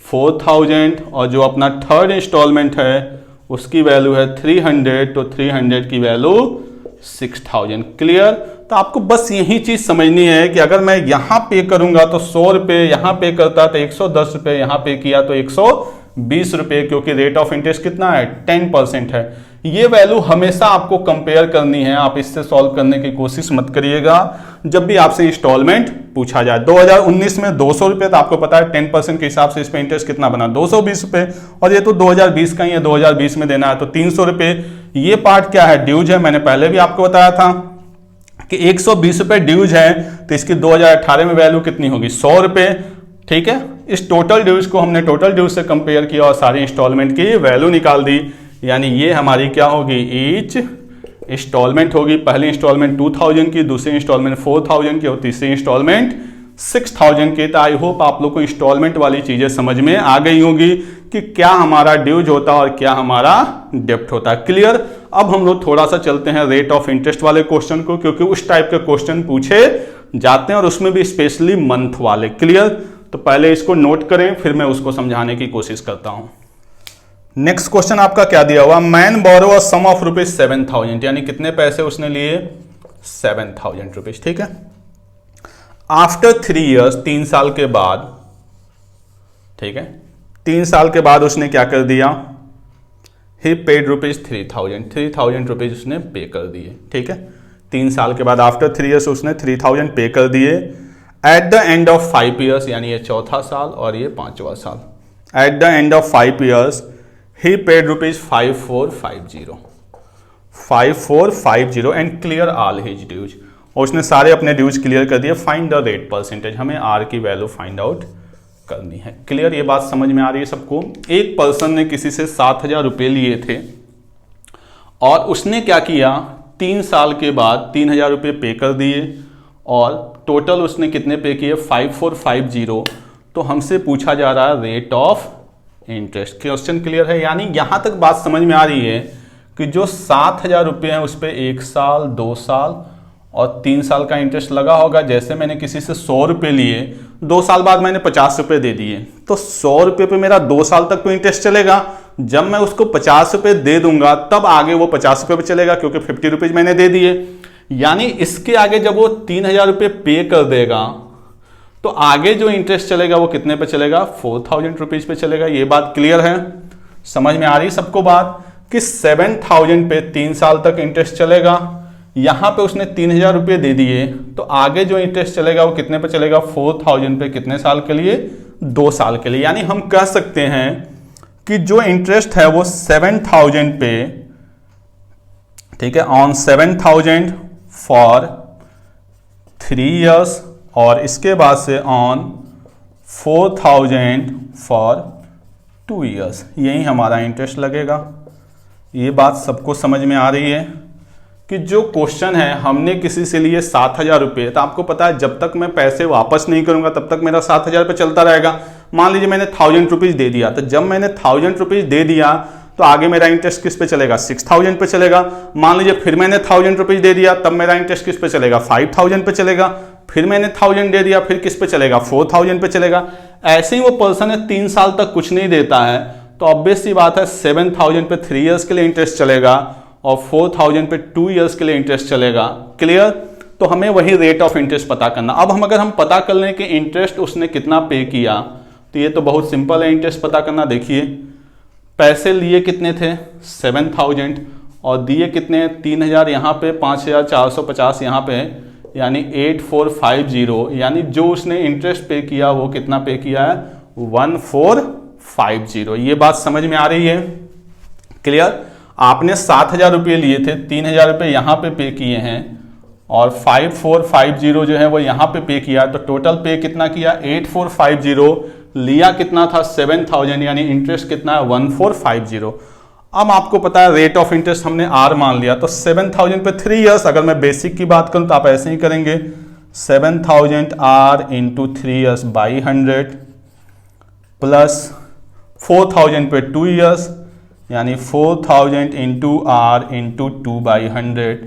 4000, और जो अपना थर्ड इंस्टॉलमेंट है उसकी वैल्यू है 300, तो 300 की वैल्यू 6000। क्लियर? तो आपको बस यही चीज समझनी है कि अगर मैं यहां पे करूंगा तो 100 रुपये, यहां पे करता तो 110 रुपये, यहां पे किया तो 120 रुपये, क्योंकि रेट ऑफ इंटरेस्ट कितना है, 10% है। ये वैल्यू हमेशा आपको कंपेयर करनी है, आप इससे सॉल्व करने की कोशिश मत करिएगा जब भी आपसे इंस्टॉलमेंट पूछा जाए। 2019 में 200 रुपये, तो आपको पता है 10% के हिसाब से इस पे इंटरेस्ट कितना बना, 220 रुपये, और ये तो 2020 का ही है, 2020 में देना है तो 300 रुपये। ये पार्ट क्या है, ड्यूज है, मैंने पहले भी आपको बताया था कि 120 रुपये ड्यूज है, तो इसकी 2018 में वैल्यू कितनी होगी, 100 रुपये। ठीक है, इस टोटल ड्यूज को हमने टोटल ड्यूज से कंपेयर किया और सारी इंस्टॉलमेंट की वैल्यू निकाल दी, यानी ये हमारी क्या होगी, ईच इंस्टॉलमेंट होगी। पहली इंस्टॉलमेंट 2000 की, दूसरी इंस्टॉलमेंट 4000 की और तीसरी इंस्टॉलमेंट 6000 की। तो आई होप आप लोग को इंस्टॉलमेंट वाली चीजें समझ में आ गई होगी कि क्या हमारा ड्यूज होता है और क्या हमारा डेप्ट होता है। क्लियर। अब हम लोग थोड़ा सा चलते हैं रेट ऑफ इंटरेस्ट वाले क्वेश्चन को, क्योंकि उस टाइप के क्वेश्चन पूछे जाते हैं और उसमें भी स्पेशली मंथ वाले। क्लियर। तो पहले इसको नोट करें, फिर मैं उसको समझाने की कोशिश करता हूं। नेक्स्ट क्वेश्चन आपका क्या दिया हुआ, man borrow a sum of rupees 7000, यानी कितने पैसे उसने लिए, 7000 रुपीज। ठीक है। आफ्टर 3 ईयर्स, 3 साल के बाद, ठीक है, 3 साल के बाद उसने क्या कर दिया, ही पेड रुपीज 3000 रुपीज उसने पे कर दिए। ठीक है, 3 साल के बाद आफ्टर 3 ईयर्स उसने 3000 पे कर दिए। At the end of 5 years, यानी ये चौथा साल और ये 5वां साल, at the end of 5 years he paid rupees 5450 and clear all his dues, और उसने सारे अपने ड्यूज क्लियर कर दिए। फाइंड द रेट परसेंटेज, हमें आर की वैल्यू फाइंड आउट करनी है। क्लियर, ये बात समझ में आ रही है सबको। एक पर्सन ने किसी से 7000 रुपये लिए थे और उसने क्या किया, 3 साल के बाद 3000 रुपये पे कर दिए और टोटल उसने कितने पे किए, 5450। तो हमसे पूछा जा रहा है rate of interest. Question clear है, यानी यहां तक बात समझ में आ रही है कि जो 7000 रुपये हैं उस पर 1 साल, 2 साल और 3 साल का इंटरेस्ट लगा होगा। जैसे मैंने किसी से 100 रुपये लिए, 2 साल बाद मैंने 50 रुपये दे दिए, तो 100 रुपये पे मेरा 2 साल तक तो इंटरेस्ट चलेगा। जब मैं उसको 50 रुपये दे दूंगा तब आगे वो 50 रुपये पे चलेगा, क्योंकि 50 रुपीज मैंने दे दिए। यानी इसके आगे जब वो 3000 रुपये पे कर देगा तो आगे जो इंटरेस्ट चलेगा वो कितने पे चलेगा, 4000 रुपीज पे चलेगा। ये बात क्लियर है, समझ में आ रही सबको बात कि 7000 पे 3 साल तक इंटरेस्ट चलेगा। यहां पे उसने 3000 रुपये दे दिए, तो आगे जो इंटरेस्ट चलेगा वो कितने पे चलेगा, 4000 पे, कितने साल के लिए, 2 साल के लिए। यानी हम कह सकते हैं कि जो इंटरेस्ट है वो 7000 पे, ठीक है, ऑन 7000 फॉर 3 ईयर्स, और इसके बाद से ऑन 4000 फॉर 2 ईयर्स, यही हमारा इंटरेस्ट लगेगा। ये बात सबको समझ में आ रही है कि जो क्वेश्चन है, हमने किसी से लिए 7000 रुपये, तो आपको पता है जब तक मैं पैसे वापस नहीं करूंगा तब तक मेरा 7000 पे चलता रहेगा। मान लीजिए मैंने 1000 रुपीज दे दिया, तो जब मैंने 1000 रुपीज दे दिया तो आगे मेरा इंटरेस्ट किस पे चलेगा, 6000 पे चलेगा। मान लीजिए फिर मैंने 1000 रुपीज दे दिया, तब मेरा इंटरेस्ट किस पे चलेगा, 5000 पे चलेगा। फिर मैंने 1000 दे दिया, फिर किस पे चलेगा, 4000 पे चलेगा। ऐसे ही वो पर्सन है 3 साल तक कुछ नहीं देता है, तो ऑब्वियस सी बात है 7000 पे 3 ईयर्स के लिए इंटरेस्ट चलेगा और 4000 पे 2 ईयर्स के लिए इंटरेस्ट चलेगा। क्लियर। तो हमें वही रेट ऑफ इंटरेस्ट पता करना। अब हम अगर हम पता कर लें कि इंटरेस्ट उसने कितना पे किया, तो ये तो बहुत सिंपल है इंटरेस्ट पता करना। देखिए पैसे लिए कितने थे, 7000, और दिए कितने, 3000 यहाँ पे, 5450 यहाँ पे, यानी 8450। यानी जो उसने इंटरेस्ट पे किया वो कितना पे किया है, 1450। ये बात समझ में आ रही है। क्लियर। आपने 7000 रुपये लिए थे, 3000 रुपये यहाँ पे किए हैं और 5450 जो है वो यहाँ पे किया, तो टोटल पे कितना किया, 8450। लिया कितना था, 7000, यानी इंटरेस्ट कितना है, 1450। अब आपको पता है रेट ऑफ इंटरेस्ट हमने आर मान लिया, तो 7000 पे 3 ईयर्स, अगर मैं बेसिक की बात करूं तो आप ऐसे ही करेंगे, 7000 R into 3 years by 100 plus 4000 पे 2 ईयर्स, यानी 4000 इंटू आर इंटू 2 बाई 100,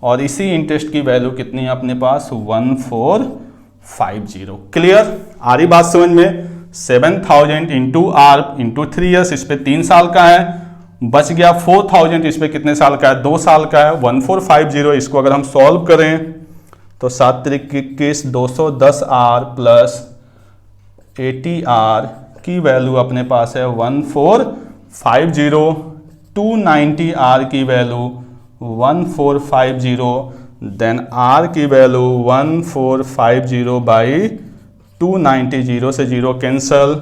और इसी इंटरेस्ट की वैल्यू कितनी है अपने पास, 1450। क्लियर। आ रही बात समझ में। 7000 इंटू आर इंटू 3 ईयर्स, इस पे 3 साल का है, बच गया 4000, इस पे कितने साल का है, 2 साल का है, 1450। इसको अगर हम सॉल्व करें तो 7 त्रिक 21, 210 आर प्लस 80 आर की वैल्यू अपने पास है 1450, 290 आर की वैल्यू 1450, देन आर की वैल्यू 1450 बाई 290, 0 से 0 कैंसल,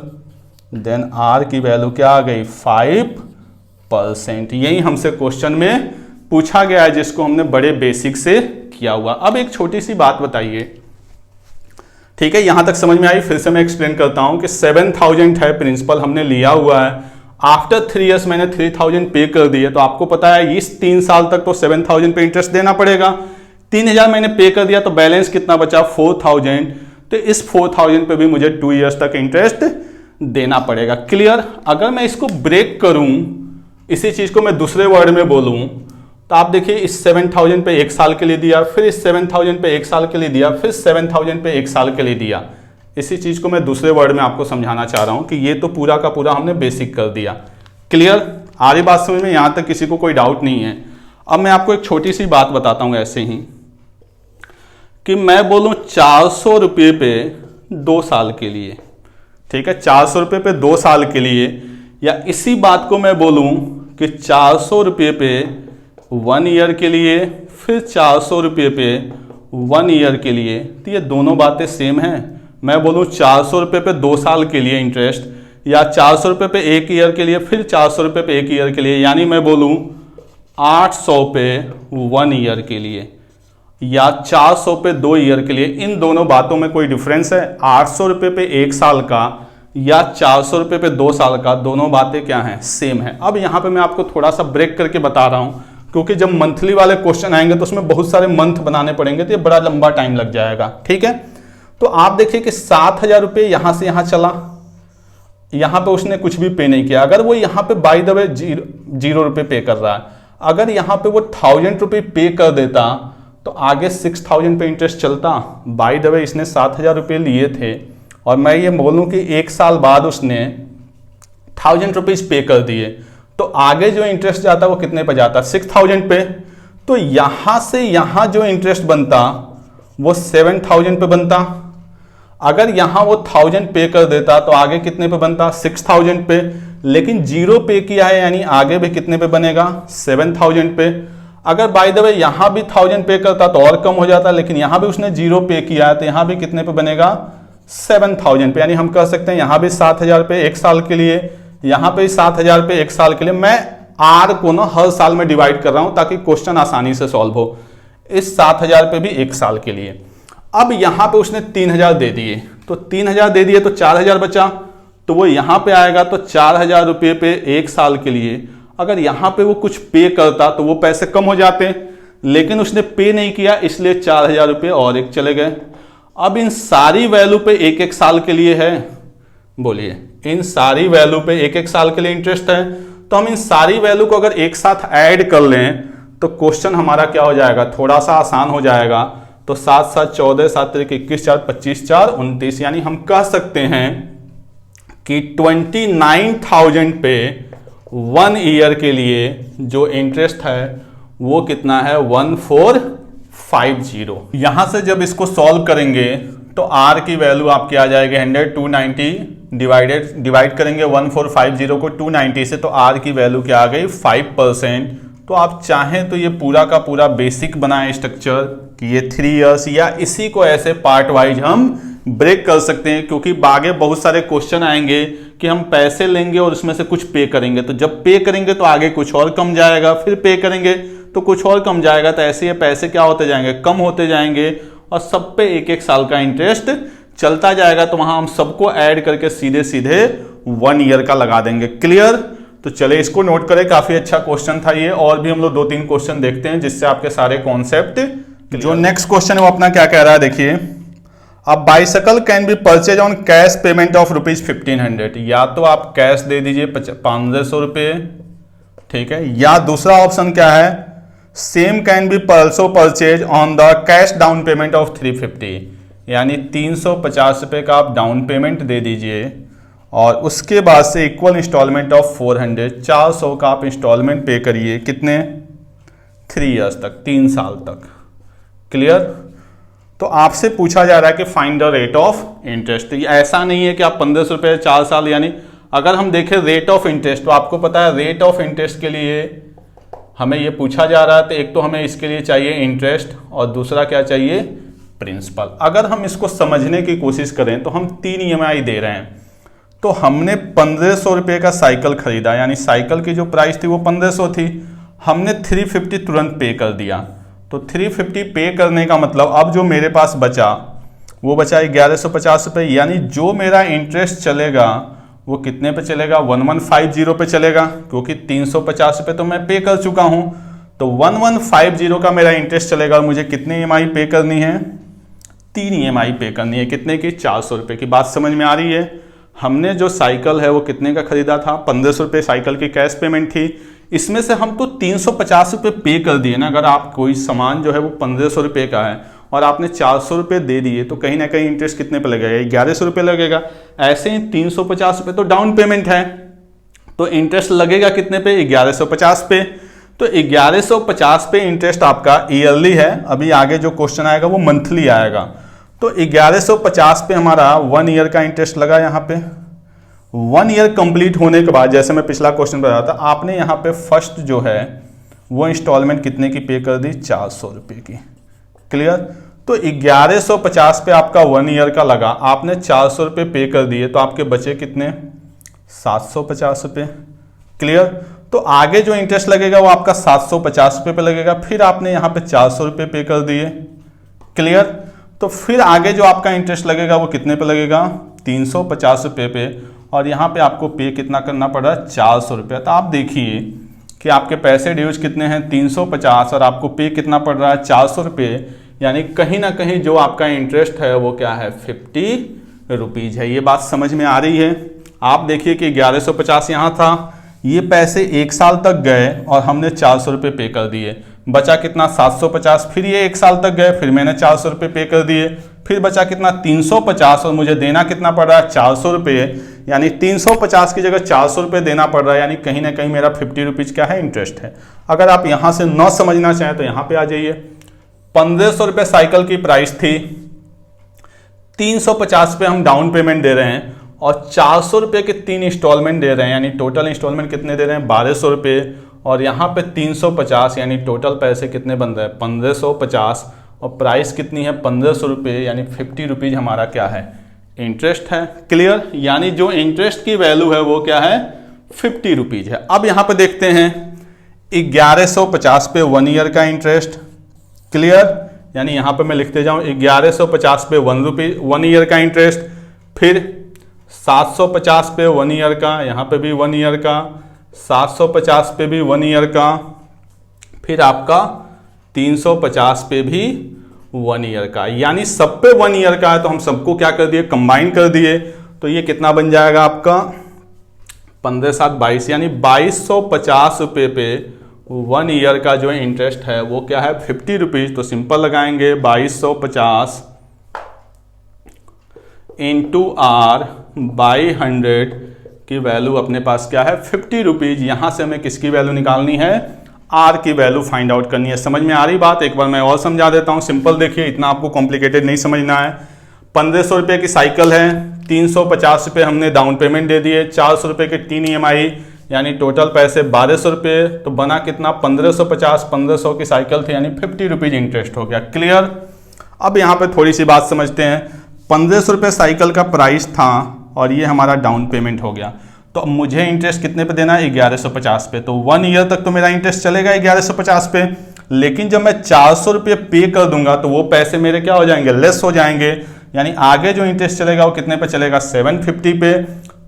देन आर की वैल्यू क्या आ गई, 5%। यही हमसे क्वेश्चन में पूछा गया है, जिसको हमने बड़े बेसिक से किया हुआ। अब एक छोटी सी बात बताइए, ठीक है, यहां तक समझ में आई? फिर से मैं एक्सप्लेन करता हूं कि 7000 है प्रिंसिपल हमने लिया हुआ है, आफ्टर 3 ईयर्स मैंने 3000 पे कर दिए, तो आपको पता है इस 3 साल तक तो 7000 पे इंटरेस्ट देना पड़ेगा। 3000 मैंने पे कर दिया तो बैलेंस कितना बचा? 4000। तो इस 4000 पे भी मुझे 2 ईयर्स तक इंटरेस्ट देना पड़ेगा। क्लियर? अगर मैं इसको ब्रेक करूं, इसी चीज को मैं दूसरे वर्ड में बोलूं, तो आप देखिए इस 7000 पे 1 साल के लिए दिया, फिर इस 7000 पे 1 साल के लिए दिया, फिर 7000 पे 1 साल के लिए दिया। इसी चीज को मैं दूसरे वर्ड में आपको समझाना चाह रहा हूं कि ये तो पूरा का पूरा हमने बेसिक कर दिया। क्लियर? आ रही बात समझ में? यहां तक किसी को कोई डाउट नहीं है। अब मैं आपको एक छोटी सी बात बताता हूं ऐसे ही, कि मैं बोलूं 400 रुपये पे 2 साल के लिए, ठीक है, 400 रुपये पे 2 साल के लिए, या इसी बात को मैं बोलूं कि 400 रुपये पे 1 ईयर के लिए, फिर 400 रुपये पे 1 ईयर के लिए, तो ये दोनों बातें सेम हैं। मैं बोलूं 400 रुपये पे 2 साल के लिए इंटरेस्ट, या 400 रुपये पे 1 ईयर के लिए, फिर 400 रुपये पे 1 ईयर के लिए, यानी मैं बोलूं 800 पे 1 ईयर के लिए, या 400 पे 2 ईयर के लिए। इन दोनों बातों में कोई डिफरेंस है? 800 रुपये पे 1 साल का या 400 रुपये पे 2 साल का, दोनों बातें क्या हैं? सेम है। अब यहां पे मैं आपको थोड़ा सा ब्रेक करके बता रहा हूं, क्योंकि जब मंथली वाले क्वेश्चन आएंगे तो उसमें बहुत सारे मंथ बनाने पड़ेंगे, तो ये बड़ा लंबा टाइम लग जाएगा। ठीक है, तो आप देखिए कि 7000 रुपये यहां से यहां चला, यहां पे उसने कुछ भी पे नहीं किया। अगर वो यहां पे बाय द वे 0 रुपये पे कर रहा है, अगर यहां पे वो 1000 रुपये पे कर देता तो आगे 6000 पे इंटरेस्ट चलता। बाय द वे इसने 7000 रुपये लिए थे, और मैं ये बोलूं कि 1 साल बाद उसने 1000 रुपीज पे कर दिए, तो आगे जो इंटरेस्ट जाता वो कितने पे जाता? 6000 पे। तो यहां से यहां जो इंटरेस्ट बनता वो 7000 पे बनता। अगर यहां वो 1000 पे कर देता तो आगे कितने पे बनता? 6000 पे। लेकिन 0 पे किया है, यानी आगे भी कितने पे बनेगा? 7000 पे। अगर बाय द वे यहां भी 1000 पे करता तो और कम हो जाता, लेकिन यहां भी उसने 0 पे किया है, तो यहां भी कितने पे बनेगा? 7000 पे। यानी हम कह सकते हैं यहां भी 7000 पे 1 साल के लिए, यहां पे 7000 पे 1 साल के लिए। मैं आर को ना हर साल में डिवाइड कर रहा हूं ताकि क्वेश्चन आसानी से सॉल्व हो। इस 7000 पे भी 1 साल के लिए। अब यहां पे उसने 3000 दे दिए, तो 3000 दे दिए तो 4000 बचा, तो वो यहां पे आएगा तो 4000 रुपये पे 1 साल के लिए। अगर यहां पे वो कुछ पे करता तो वो पैसे कम हो जाते, लेकिन उसने पे नहीं किया, इसलिए 4000 रुपये और एक चले गए। अब इन सारी वैल्यू पे 1-1 साल के लिए है, बोलिए, इन सारी वैल्यू पे 1-1 साल के लिए इंटरेस्ट है, तो हम इन सारी वैल्यू को अगर एक साथ ऐड कर लें तो क्वेश्चन हमारा क्या हो जाएगा? थोड़ा सा आसान हो जाएगा। तो 7 7 14, 7 3 21, 4 25, 4 29, यानी हम कह सकते हैं कि 29000 पे 1 ईयर के लिए जो इंटरेस्ट है वो कितना है? 1450। यहां से जब इसको सॉल्व करेंगे तो आर की वैल्यू आपकी आ जाएगी 100, 290 डिवाइड करेंगे 1450 को 290 से, तो आर की वैल्यू क्या आ गई? 5%। तो आप चाहें तो ये पूरा का पूरा बेसिक बनाएं स्ट्रक्चर कि ये 3 इयर्स, या इसी को ऐसे पार्ट वाइज हम ब्रेक कर सकते हैं, क्योंकि आगे बहुत सारे क्वेश्चन आएंगे कि हम पैसे लेंगे और उसमें से कुछ पे करेंगे, तो जब पे करेंगे तो आगे कुछ और कम जाएगा, फिर पे करेंगे तो कुछ और कम जाएगा, तो ऐसे ये पैसे क्या होते जाएंगे? कम होते जाएंगे, और सब पे 1-1 साल का इंटरेस्ट चलता जाएगा। तो वहां हम सबको ऐड करके सीधे सीधे 1 ईयर का लगा देंगे। क्लियर? तो चले इसको नोट करें, काफी अच्छा क्वेश्चन था ये। और भी हम लोग 2-3 क्वेश्चन देखते हैं जिससे आपके सारे कॉन्सेप्ट। जो नेक्स्ट क्वेश्चन है वो अपना क्या कह रहा है, देखिए, अब bicycle can be purchase on cash payment of ₹1500। या तो आप कैश दे दीजिए 1500 रुपये, ठीक है, या दूसरा ऑप्शन क्या है? Same can be also purchase on the cash down payment of 350, यानी 350 रुपये का आप डाउन पेमेंट दे दीजिए, और उसके बाद से इक्वल इंस्टॉलमेंट ऑफ 400, 400 का आप इंस्टॉलमेंट पे करिए। कितने? 3 इयर्स तक, 3 साल तक। क्लियर? तो आपसे पूछा जा रहा है कि find the rate of interest. ऐसा नहीं है कि आप 1500 रुपये 4 साल, यानी अगर हम देखें रेट ऑफ इंटरेस्ट, तो आपको पता है रेट ऑफ इंटरेस्ट के लिए हमें ये पूछा जा रहा है, तो एक तो हमें इसके लिए चाहिए इंटरेस्ट, और दूसरा क्या चाहिए? प्रिंसिपल। अगर हम इसको समझने की कोशिश करें तो हम 3 EMI दे रहे हैं। तो हमने 1500 रुपये का साइकिल खरीदा, यानी साइकिल की जो प्राइस थी वो 1500 थी, हमने 350 तुरंत पे कर दिया, तो 350 पे करने का मतलब अब जो मेरे पास बचा वो बचा 1150 रुपये, यानी जो मेरा इंटरेस्ट चलेगा वो कितने पे चलेगा, 1150 पे चलेगा, क्योंकि 350 रुपये तो मैं पे कर चुका हूँ। तो 1150 का मेरा इंटरेस्ट चलेगा और मुझे कितनी EMI पे करनी है, 3 EMI पे करनी है। कितने की, 400 रुपये की। बात समझ में आ रही है। हमने जो साइकिल है वो कितने का खरीदा था, 1500 रुपये साइकिल की कैश पेमेंट थी। इसमें से हम तो 350 रुपये पे कर दिए ना। अगर आप कोई सामान जो है वो 1500 रुपये का है और आपने 400 रुपये दे दिए तो कहीं ना कहीं इंटरेस्ट कितने पे लगेगा, 1100 रुपये लगेगा। ऐसे ही 350 रुपये तो डाउन पेमेंट है, तो इंटरेस्ट लगेगा कितने पे, 1150 पे। तो 1150 पे इंटरेस्ट आपका ईयरली है। अभी आगे जो क्वेश्चन आएगा वो मंथली आएगा। तो 1150 पे हमारा 1 ईयर का इंटरेस्ट लगा। यहाँ पे 1 ईयर कंप्लीट होने के बाद, जैसे मैं पिछला क्वेश्चन बता रहा था, आपने यहाँ पे फर्स्ट जो है वो इंस्टॉलमेंट कितने की पे कर दी, 400 रुपये की। क्लियर। तो 1150 पे आपका 1 ईयर का लगा, आपने 400 रुपये पे कर दिए, तो आपके बचे कितने, 750 रुपये। क्लियर। तो आगे जो इंटरेस्ट लगेगा वो आपका 750 रुपये पे लगेगा। फिर आपने यहाँ पे 400 रुपये पे कर दिए। क्लियर। तो फिर आगे जो आपका इंटरेस्ट लगेगा वो कितने पे लगेगा, 350 रुपये पे। और यहाँ पे आपको पे कितना करना पड़ रहा है, 400 रुपये। तो आप देखिए कि आपके पैसे ड्यूज कितने हैं, 350, और आपको पे कितना पड़ रहा है, 400 रुपये। यानी कहीं ना कहीं जो आपका इंटरेस्ट है वो क्या है, 50 रुपीज़ है। ये बात समझ में आ रही है। आप देखिए कि 1150 यहाँ था, ये पैसे 1 साल तक गए और हमने 400 रुपये पे कर दिए। बचा कितना, 750। फिर ये 1 साल तक गए, फिर मैंने 400 रुपये पे कर दिए। फिर बचा कितना, 350, और मुझे देना कितना पड़ रहा है, 400 रुपये। यानी 350 की जगह 400 रुपये देना पड़ रहा है। यानी कहीं ना कहीं मेरा 50 रुपीज़ क्या है, इंटरेस्ट है। अगर आप यहाँ से न समझना चाहें तो यहाँ पे आ जाइए। 1500 रुपये साइकिल की प्राइस थी, 350 पे हम डाउन पेमेंट दे रहे हैं और 400 रुपये के 3 इंस्टॉलमेंट दे रहे हैं। यानी टोटल इंस्टॉलमेंट कितने दे रहे हैं, 1200 रुपये। और यहाँ पे 350, यानी टोटल पैसे कितने बन रहे हैं, 1550। और प्राइस कितनी है, 1500 रुपये। यानी 50 रुपीज़ हमारा क्या है, इंटरेस्ट है। क्लियर। यानी जो इंटरेस्ट की वैल्यू है वो क्या है, 50 रुपीज़ है। अब यहाँ पे देखते हैं 1150 पे 1 ईयर का इंटरेस्ट। क्लियर। यानी यहाँ पे मैं लिखते जाऊँ 1150 पे 1 ईयर का इंटरेस्ट। फिर 750 पे 1 ईयर का, यहाँ पे भी 1 ईयर का, 750 पे भी 1 ईयर का, फिर आपका 350 पे भी 1 ईयर का। यानी सब पे 1 ईयर का है, तो हम सबको क्या कर दिए, कंबाइन कर दिए। तो ये कितना बन जाएगा आपका, 15 7 22, यानी 2250 रुपये पे 1 ईयर का जो इंटरेस्ट है वो क्या है, 50 रुपीज़। तो सिंपल लगाएंगे 2250 इंटू R बाई 100 की वैल्यू अपने पास क्या है, 50 रुपीज़। यहाँ से हमें किसकी वैल्यू निकालनी है, R की वैल्यू फाइंड आउट करनी है। समझ में आ रही बात। एक बार मैं और समझा देता हूँ। सिंपल देखिए, इतना आपको कॉम्प्लिकेटेड नहीं समझना है। 1500 रुपये की साइकिल है, 350 रुपये हमने डाउन पेमेंट दे दिए, 400 रुपये के 3 EMI, यानी टोटल पैसे 1200 रुपये। तो बना कितना, 1550। 1500 की साइकिल थी, यानी 50 रुपीज़ इंटरेस्ट हो गया। क्लियर। अब यहाँ पे थोड़ी सी बात समझते हैं। 1500 रुपये साइकिल का प्राइस था और ये हमारा डाउन पेमेंट हो गया। तो अब मुझे इंटरेस्ट कितने पे देना है, 1150 पे। तो 1 ईयर तक तो मेरा इंटरेस्ट चलेगा 1150 पे। लेकिन जब मैं 400 रुपये पे कर दूंगा तो वो पैसे मेरे क्या हो जाएंगे, लेस हो जाएंगे। यानी आगे जो इंटरेस्ट चलेगा वो कितने पे चलेगा, 750 पे।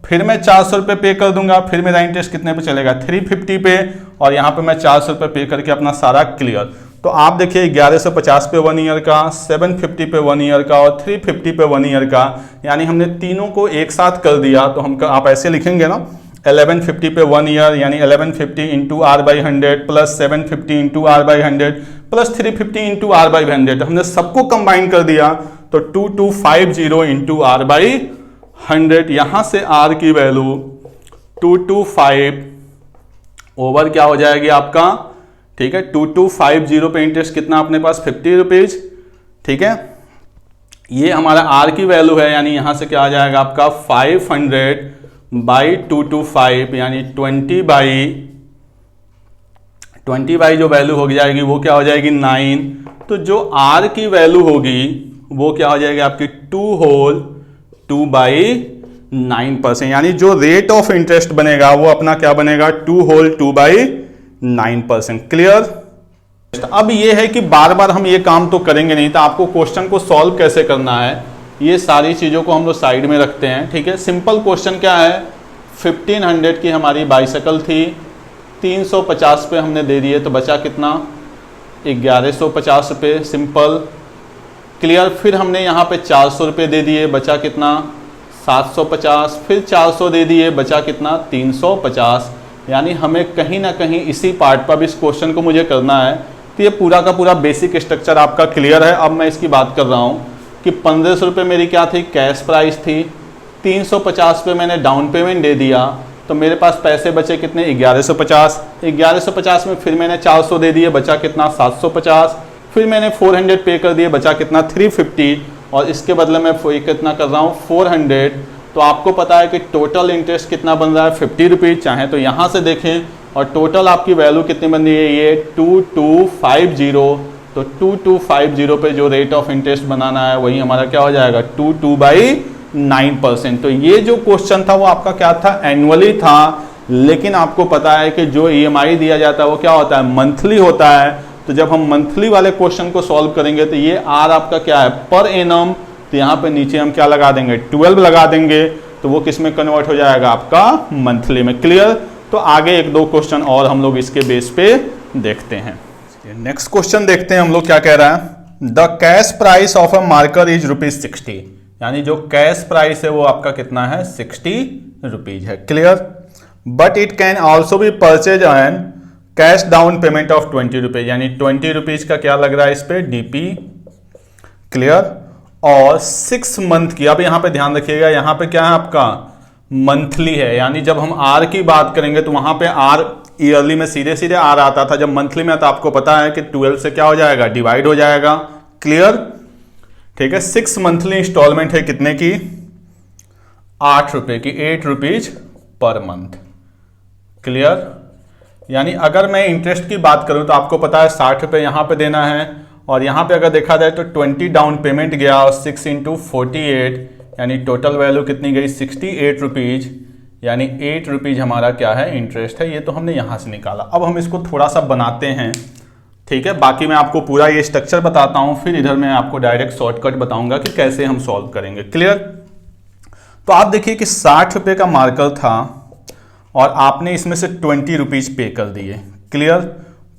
फिर मैं 400 रुपये पे कर दूंगा, फिर मेरा इंटरेस्ट कितने पे चलेगा, 350 पे। और यहाँ पे मैं 400 रुपये पे करके अपना सारा क्लियर। तो आप देखिए 1150 पे 1 ईयर का, 750 पे 1 ईयर का और 350 पे 1 ईयर का। यानी हमने तीनों को एक साथ कर दिया। तो हम आप ऐसे लिखेंगे ना, 1150 पे 1 ईयर, यानी 1150 into R by 100 plus 750 into R by 100 plus 350 into R by 100। हमने सबको कंबाइन कर दिया। तो 2250 इंटू R बाई 100। यहाँ से R की वैल्यू 225 ओवर क्या हो जाएगी आपका, ठीक है, 2250 पे इंटरेस्ट कितना अपने पास, 50 रुपीज़। ठीक है, ये हमारा R की वैल्यू है। यानी यहाँ से क्या आ जाएगा आपका 500 बाई 225, यानी 20 बाई जो वैल्यू हो जाएगी वो क्या हो जाएगी, 9। तो जो R की वैल्यू होगी वो क्या हो जाएगी आपकी 2 होल 2 बाई 9%। यानी जो रेट ऑफ इंटरेस्ट बनेगा वो अपना क्या बनेगा, 2 होल 2 बाई 9%। क्लियर। अब ये है कि बार बार हम ये काम तो करेंगे नहीं, तो आपको क्वेश्चन को सॉल्व कैसे करना है ये सारी चीज़ों को हम लोग साइड में रखते हैं। ठीक है, सिंपल क्वेश्चन क्या है, 1500 की हमारी बाइसाइकिल थी, 350 पे हमने दे दिए तो बचा कितना, 1150 रुपये। Simple, clear. फिर हमने यहाँ पे 400 रुपये दे दिए, बचा कितना, 750। फिर 400 दे दिए, बचा कितना, 350। यानी हमें कहीं ना कहीं इसी पार्ट पर भी इस क्वेश्चन को मुझे करना है। तो ये पूरा का पूरा बेसिक स्ट्रक्चर आपका क्लियर है। अब मैं इसकी बात कर रहा हूँ कि 1500 रुपये मेरी क्या थी, कैश प्राइस थी, 350 पे मैंने डाउन पेमेंट दे दिया, तो मेरे पास पैसे बचे कितने, 1150। 1150 में फिर मैंने 400 दे दिए, बचा कितना, 750। फिर मैंने 400 पे कर दिए, बचा कितना, 350। और इसके बदले में कितना कर रहा हूँ, 400। तो आपको पता है कि टोटल इंटरेस्ट कितना बन रहा है, 50 रुपीज़। चाहे तो यहाँ से देखें, और टोटल आपकी वैल्यू कितनी बन रही है, ये 2250। तो 2250 पे जो रेट ऑफ इंटरेस्ट बनाना है वही हमारा क्या हो जाएगा, 22/9%। तो ये जो क्वेश्चन था वो आपका क्या था, एनुअली था। लेकिन आपको पता है कि जो EMI दिया जाता है वो क्या होता है, मंथली होता है। तो जब हम मंथली वाले क्वेश्चन को सॉल्व करेंगे तो ये R आपका क्या है, पर एनम। तो यहाँ पे नीचे हम क्या लगा देंगे, 12 लगा देंगे, तो वो किस में कन्वर्ट हो जाएगा, आपका मंथली में। क्लियर। तो आगे एक दो क्वेश्चन और हम लोग इसके बेस पे देखते हैं। नेक्स्ट क्वेश्चन देखते हैं हम लोग क्या कह रहा है, the cash price of a marker is ₹60। यानी जो कैश प्राइस है वो आपका कितना है, 60 रुपीज है। Clear. But it can also be purchase an cash down payment of 20 rupees. यानी 20 रुपीज का क्या लग रहा है इस पे, DP। क्लियर। और 6 मंथ की, अब यहां पे ध्यान रखिएगा, यहां पे क्या है आपका, मंथली है। यानी जब हम R की बात करेंगे तो वहां पे R ईयरली में सीधे सीधे R आता था, जब मंथली में तो आपको पता है कि 12 से क्या हो जाएगा, डिवाइड हो जाएगा। क्लियर। ठीक है। 6 मंथली इंस्टॉलमेंट है कितने की, 8 रुपए की, 8 रुपीज पर मंथ। क्लियर। यानी अगर मैं इंटरेस्ट की बात करूं तो आपको पता है 60 रुपए यहां पे देना है, और यहां पे अगर देखा जाए तो 20 डाउन पेमेंट गया और 6 × 48, यानी टोटल वैल्यू कितनी गई, 68 रुपीज। यानी 8 रुपीज हमारा क्या है, इंटरेस्ट है। ये तो हमने यहां से निकाला। अब हम इसको थोड़ा सा बनाते हैं। ठीक है, बाकी मैं आपको पूरा ये स्ट्रक्चर बताता हूं, फिर इधर मैं आपको डायरेक्ट शॉर्टकट बताऊंगा कि कैसे हम सॉल्व करेंगे। क्लियर। तो आप देखिए कि 60 रुपए का मार्कर था और आपने इसमें से 20 रुपीज पे कर दिए। क्लियर।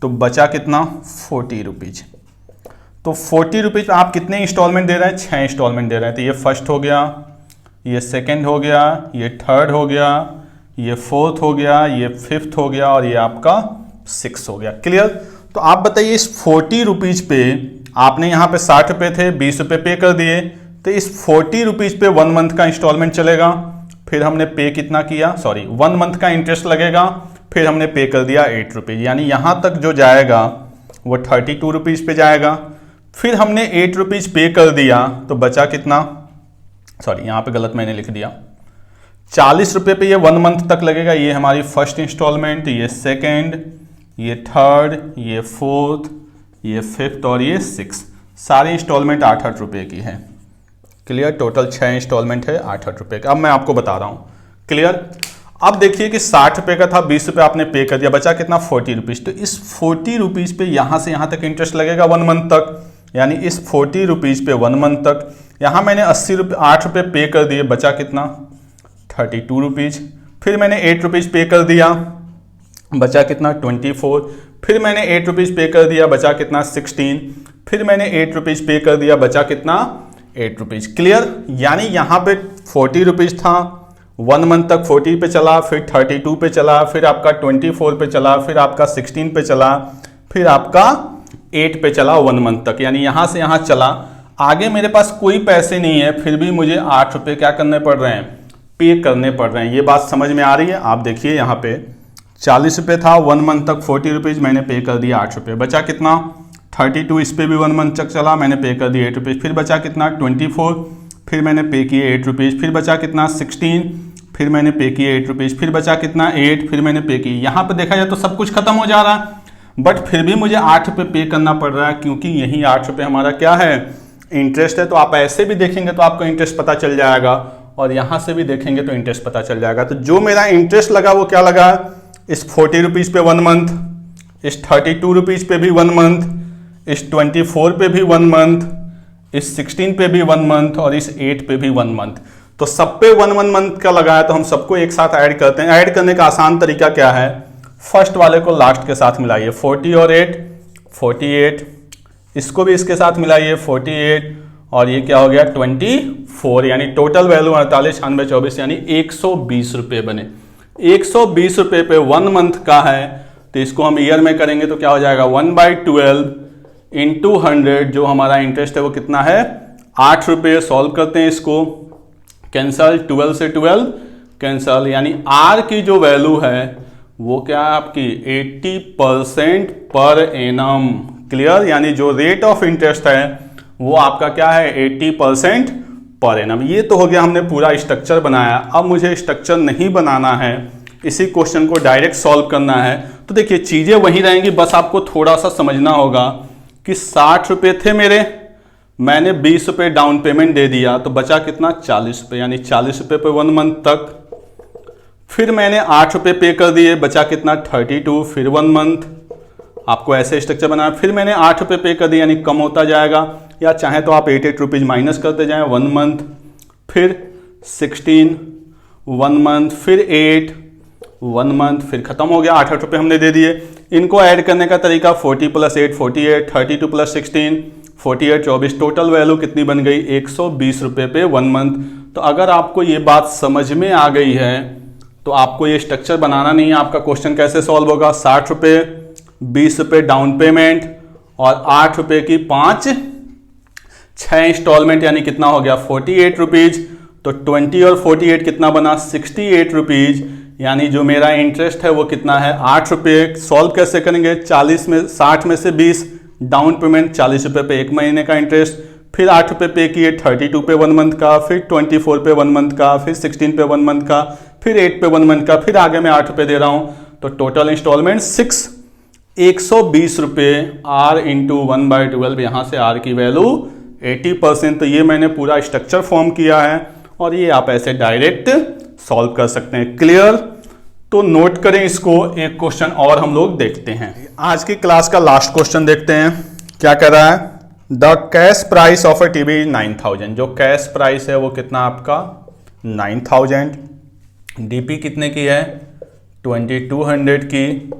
तो बचा कितना, 40 रुपीज। तो 40 रुपीज आप कितने इंस्टॉलमेंट दे रहे हैं, 6 इंस्टॉलमेंट दे रहे हैं। तो ये फर्स्ट हो गया, ये सेकंड हो गया, ये थर्ड हो गया, ये फोर्थ हो गया, ये फिफ्थ हो गया, और ये आपका 6 हो गया। क्लियर। तो आप बताइए इस 40 रुपीज पे आपने यहाँ पे 60 रुपये थे, 20 रुपये पे कर दिए, तो इस 40 रुपीज पे 1 मंथ का इंस्टॉलमेंट चलेगा। फिर हमने पे कितना किया, 1 मंथ का इंटरेस्ट लगेगा, फिर हमने पे कर दिया 8 रुपीज। यानी यहाँ तक जो जाएगा वो 32 रुपीज पे जाएगा। फिर हमने 8 रुपीज पे कर दिया तो बचा कितना, यहाँ पे गलत मैंने लिख दिया, 40 रुपये पे ये 1 मंथ तक लगेगा। ये हमारी फर्स्ट इंस्टॉलमेंट, ये सेकंड, ये थर्ड, ये फोर्थ, ये फिफ्थ और ये 6। सारी इंस्टॉलमेंट 8-8 रुपये की है। क्लियर। टोटल 6 इंस्टॉलमेंट है 8-8 रुपये का। अब मैं आपको बता रहा हूँ। क्लियर। अब देखिए कि 60 रुपये का था, 20 रुपये आपने पे कर दिया, बचा कितना, 40 रुपीज़। तो इस 40 रुपीज़ पे यहाँ से यहाँ तक इंटरेस्ट लगेगा 1 मंथ तक। यानी इस 40 रुपीज़ पे 1 मंथ तक। यहाँ मैंने 8 रुपये पे कर दिए, बचा कितना, 32 रुपीज़। फिर मैंने 8 रुपीज़ पे कर दिया, बचा कितना, 24। फिर मैंने 8 रुपीज़ पे कर दिया, बचा कितना, 16। फिर मैंने 8 रुपीज़ पे कर दिया, बचा कितना, 8 रुपीज़। क्लियर। यानी यहाँ पे 40 रुपीज़ था, 1 मंथ तक 40 पे चला, फिर 32 पे चला, फिर आपका 24 पे चला, फिर आपका 16 पे चला, फिर आपका 8 पे चला 1 मंथ तक। यानी यहाँ से यहाँ चला। आगे मेरे पास कोई पैसे नहीं है, फिर भी मुझे 8 रुपये क्या करने पड़ रहे हैं, पे करने पड़ रहे हैं। ये बात समझ में आ रही है। आप देखिए यहाँ पे 40 रुपये था, 1 मंथ तक 40 रुपीज़ मैंने पे कर दिया, 8 रुपये। बचा कितना, 32। इस पर भी 1 मंथ तक चला, मैंने पे कर दिया 8 रुपीज़। फिर बचा कितना, 24। फिर मैंने पे किए 8 रुपीज़। फिर बचा कितना, 16। फिर मैंने पे किए 8 रुपीज़। फिर बचा कितना, 8। फिर मैंने पे किए। यहाँ पे देखा जाए तो सब कुछ खत्म हो जा रहा है, बट फिर भी मुझे 8 रुपये पे करना पड़ रहा है, क्योंकि यही 8 रुपये हमारा क्या है, इंटरेस्ट है। तो आप ऐसे भी देखेंगे तो आपको इंटरेस्ट पता चल जाएगा, और यहाँ से भी देखेंगे तो इंटरेस्ट पता चल जाएगा। तो जो मेरा इंटरेस्ट लगा वो क्या लगा, इस 40 रुपीज़ पे 1 मंथ, इस 32 रुपीज़ पे भी 1 मंथ, इस 24 पे भी 1 मंथ, इस 16 पे भी 1 मंथ और इस 8 पे भी 1 मंथ। तो सब पे 1 मंथ का लगा है, तो हम सबको एक साथ ऐड करते हैं। ऐड करने का आसान तरीका क्या है, फर्स्ट वाले को लास्ट के साथ मिलाइए, 40 और 8 48, इसको भी इसके साथ मिलाइए 48, और ये क्या हो गया 24, यानी टोटल वैल्यू 48 96 24 यानी 120 रुपये बने। 120 रुपये पे 1 मंथ का है, तो इसको हम ईयर में करेंगे तो क्या हो जाएगा 1/12 इंटू 100, जो हमारा इंटरेस्ट है वो कितना है 8 रुपये। सॉल्व करते हैं इसको, कैंसल, 12 से 12 कैंसल, यानी आर की जो वैल्यू है वो क्या है आपकी 80% पर एनम। क्लियर, यानी जो रेट ऑफ इंटरेस्ट है वो आपका क्या है 80% पर एनम। ये तो हो गया, हमने पूरा स्ट्रक्चर बनाया। अब मुझे स्ट्रक्चर नहीं बनाना है, इसी क्वेश्चन को डायरेक्ट सॉल्व करना है। तो देखिए चीजें वही रहेंगी, बस आपको थोड़ा सा समझना होगा कि 60 रुपये थे मेरे, मैंने 20 रुपये डाउन पेमेंट दे दिया, तो बचा कितना 40 रुपये, यानी 40 रुपये पे 1 मंथ तक। फिर मैंने 8 रुपये पे कर दिए, बचा कितना 32, फिर 1 मंथ। आपको ऐसे स्ट्रक्चर बनाया। फिर मैंने 8 रुपये पे कर दिया, यानी कम होता जाएगा, या चाहे तो आप 8 रुपीज़ माइनस करते जाएं 1 मंथ, फिर 16 1 मंथ, फिर 8 1 मंथ, फिर खत्म हो गया। 8 रुपये हमने दे दिए। इनको ऐड करने का तरीका 40 + 8 48, 32 + 16 48 24, टोटल वैल्यू कितनी बन गई 120 रुपये पे 1 मंथ। तो अगर आपको ये बात समझ में आ गई है तो आपको ये स्ट्रक्चर बनाना नहीं है। आपका क्वेश्चन कैसे सॉल्व होगा, 60 रुपये, 20 रुपये डाउन पेमेंट और 8 रुपये की 6 इंस्टॉलमेंट, यानी कितना हो गया 48 रुपीज़। तो 20 और 48 कितना बना 68 रुपीज़, यानी जो मेरा इंटरेस्ट है वो कितना है 8 रुपये। सॉल्व कैसे करेंगे, 60 में से 20 डाउन पेमेंट 40 रुपये पे 1 महीने का इंटरेस्ट, फिर 8 रुपये पे किए 32 पे 1 मंथ का, फिर 24 पे 1 मंथ का, फिर 16 पे 1 मंथ का, फिर 8 पे 1 मंथ का, फिर आगे मैं 8 रुपये दे रहा हूँ। तो टोटल इंस्टॉलमेंट 120 रुपये R इंटू 1/12, यहाँ से R की वैल्यू 80%। तो ये मैंने पूरा स्ट्रक्चर फॉर्म किया है और ये आप ऐसे डायरेक्ट सॉल्व कर सकते हैं। क्लियर, तो नोट करें इसको। एक क्वेश्चन और हम लोग देखते हैं। आज की क्लास का लास्ट क्वेश्चन देखते हैं, क्या कह रहा है। The cash price of a TV 9000, जो कैश प्राइस है वो कितना आपका 9000, डीपी कितने की है 2200 की,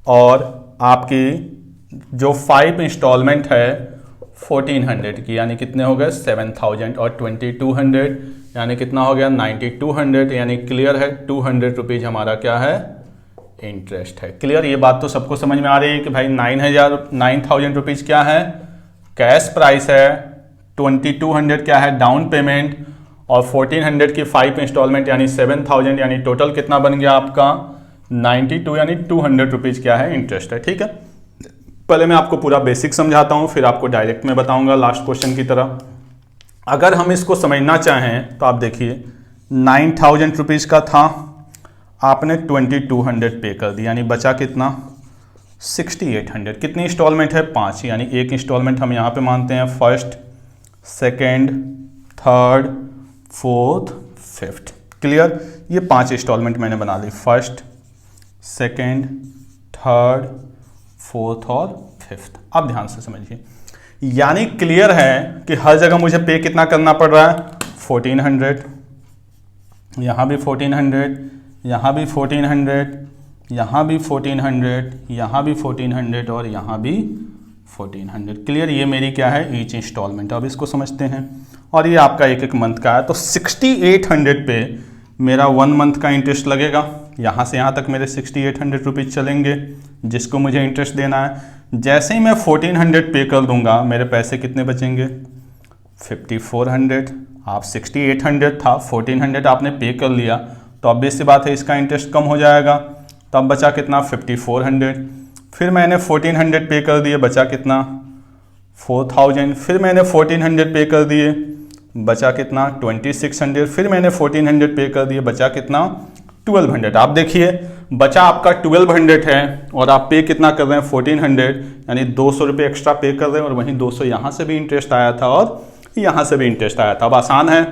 और आपकी जो 5 इंस्टॉलमेंट है 1400 की, यानी कितने हो गए 7000, और 2200 यानी कितना हो गया 9200, यानी क्लियर है 200 रुपीज़ हमारा क्या है इंटरेस्ट है। क्लियर, ये बात तो सबको समझ में आ रही है कि भाई 9000 रुपीज़ क्या है कैश प्राइस है, 2200 क्या है डाउन पेमेंट, और 1400 की 5 इंस्टॉलमेंट यानी 7000, यानी टोटल कितना बन गया आपका 92, यानी 200 रुपीज़ क्या है इंटरेस्ट है। ठीक है, पहले मैं आपको पूरा बेसिक समझाता हूँ, फिर आपको डायरेक्ट में बताऊंगा लास्ट क्वेश्चन की तरह। अगर हम इसको समझना चाहें तो आप देखिए 9000 रुपीज़ का था, आपने 2200 पे कर दिया, यानी बचा कितना 6800। कितनी इंस्टॉलमेंट है 5, यानी एक इंस्टॉलमेंट हम यहाँ पे मानते हैं, first, second, third, fourth, fifth. Clear, ये 5 इंस्टॉलमेंट मैंने बना ली, फर्स्ट, सेकेंड, थर्ड, फोर्थ और फिफ्थ। अब ध्यान से समझिए, यानी क्लियर है कि हर जगह मुझे पे कितना करना पड़ रहा है 1400, यहाँ भी 1400, यहाँ भी 1400, यहाँ भी 1400, यहाँ भी 1400 और यहाँ भी 1400। क्लियर, ये मेरी क्या है ईच इंस्टॉलमेंट। अब इसको समझते हैं, और ये आपका एक मंथ का है, तो 6800 पे मेरा 1 मंथ का इंटरेस्ट लगेगा। यहाँ से यहाँ तक मेरे 6800 रुपीज़ चलेंगे जिसको मुझे इंटरेस्ट देना है। जैसे ही मैं 1400 पे कर दूंगा मेरे पैसे कितने बचेंगे 5400। आप 6800 था, 1400 आपने पे कर लिया, तो ऑब्वियस सी बात है इसका इंटरेस्ट कम हो जाएगा। तब बचा कितना 5400। फिर मैंने 1400 पे कर दिए, बचा कितना 4000। फिर मैंने 1400 पे कर दिए, बचा कितना 2600। फिर मैंने 1400 पे कर दिए, बचा कितना 1200। आप देखिए बचा आपका 1200 है और आप पे कितना कर रहे हैं 1400, यानी 200 रुपये एक्स्ट्रा पे कर रहे हैं, और वहीं 200 यहाँ से भी इंटरेस्ट आया था और यहाँ से भी इंटरेस्ट आया था। अब आसान है,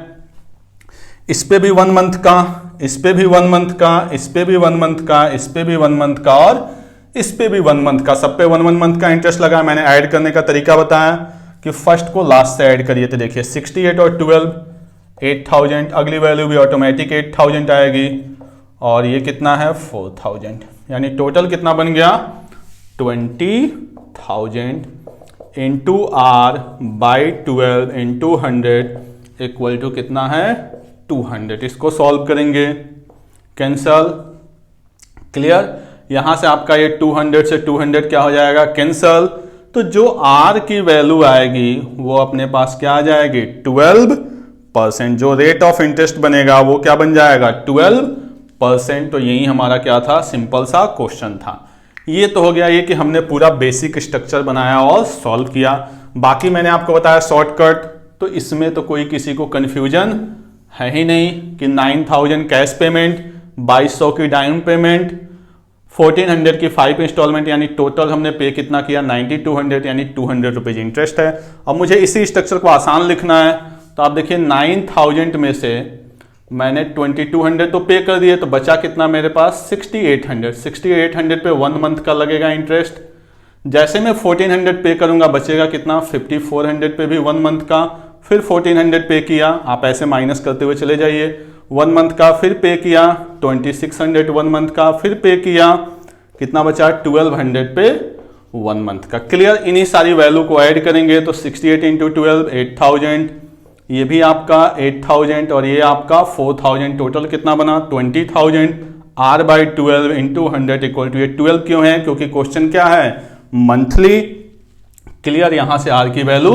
इस पे भी 1 मंथ का, इस पे भी 1 मंथ का, इस पे भी 1 मंथ का, इस पे भी 1 मंथ का, और इस पे भी 1 मंथ का, सब पे 1 मंथ का इंटरेस्ट लगा। मैंने ऐड करने का तरीका बताया कि फर्स्ट को लास्ट से ऐड करिए। तो देखिए 68 और 12 8000, अगली वैल्यू भी ऑटोमेटिक 8000 आएगी और ये कितना है 4000, यानी टोटल कितना बन गया 20,000 into R by 12 into 100 equal to कितना है 200। इसको सॉल्व करेंगे, कैंसल, क्लियर। यहां से आपका ये 200 से 200 क्या हो जाएगा कैंसल। तो जो आर की वैल्यू आएगी वो अपने पास क्या आ जाएगी 12%। जो रेट ऑफ इंटरेस्ट बनेगा वो क्या बन जाएगा 12%। तो यही हमारा क्या था, सिंपल सा क्वेश्चन था। ये तो हो गया ये कि हमने पूरा बेसिक स्ट्रक्चर बनाया और सॉल्व किया। बाकी मैंने आपको बताया शॉर्टकट, तो इसमें तो कोई किसी को कंफ्यूजन है ही नहीं कि 9000 कैश पेमेंट, 2200 की डाउन पेमेंट, 1400 की 5 इंस्टॉलमेंट, यानी टोटल हमने पे कितना किया 9200, यानी 200 रुपीज इंटरेस्ट है। अब मुझे इसी स्ट्रक्चर को आसान लिखना है, तो आप देखिए 9000 में से मैंने 2200 तो पे कर दिए, तो बचा कितना मेरे पास 6800। 6800 पे 1 मंथ का लगेगा इंटरेस्ट। जैसे मैं 1400 पे करूंगा बचेगा कितना 5400 पे भी 1 मंथ का, फिर 1400 पे किया, आप ऐसे माइनस करते हुए चले जाइए, 1 मंथ का फिर पे किया 2600, 1 मंथ का फिर पे किया, कितना बचा 1200 पे 1 मंथ का। क्लियर। इन्हीं सारी वैल्यू को ऐड करेंगे तो 68 इंटू 12 8000, ये भी आपका 8000 और ये आपका 4000, टोटल कितना बना 20,000। R by 12 into 100 equal to, ये 12 क्यों है क्योंकि क्वेश्चन क्या है मंथली। क्लियर। यहां से आर की वैल्यू,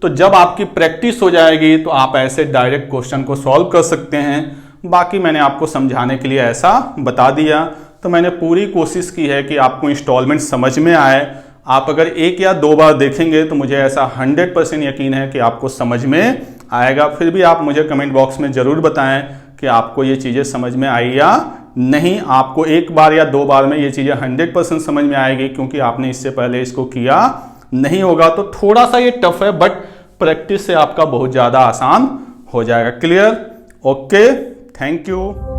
तो जब आपकी प्रैक्टिस हो जाएगी तो आप ऐसे डायरेक्ट क्वेश्चन को सॉल्व कर सकते हैं। बाकी मैंने आपको समझाने के लिए ऐसा बता दिया। तो मैंने पूरी कोशिश की है कि आपको इंस्टॉलमेंट समझ में आए। आप अगर 1 या 2 बार देखेंगे तो मुझे ऐसा 100% यकीन है कि आपको समझ में आएगा। फिर भी आप मुझे कमेंट बॉक्स में ज़रूर बताएं कि आपको ये चीज़ें समझ में आई या नहीं। आपको 1 बार या 2 बार में ये चीज़ें 100% समझ में आएगी क्योंकि आपने इससे पहले इसको किया नहीं होगा। तो थोड़ा सा ये टफ है, बट प्रैक्टिस से आपका बहुत ज़्यादा आसान हो जाएगा। क्लियर। Okay, thank you.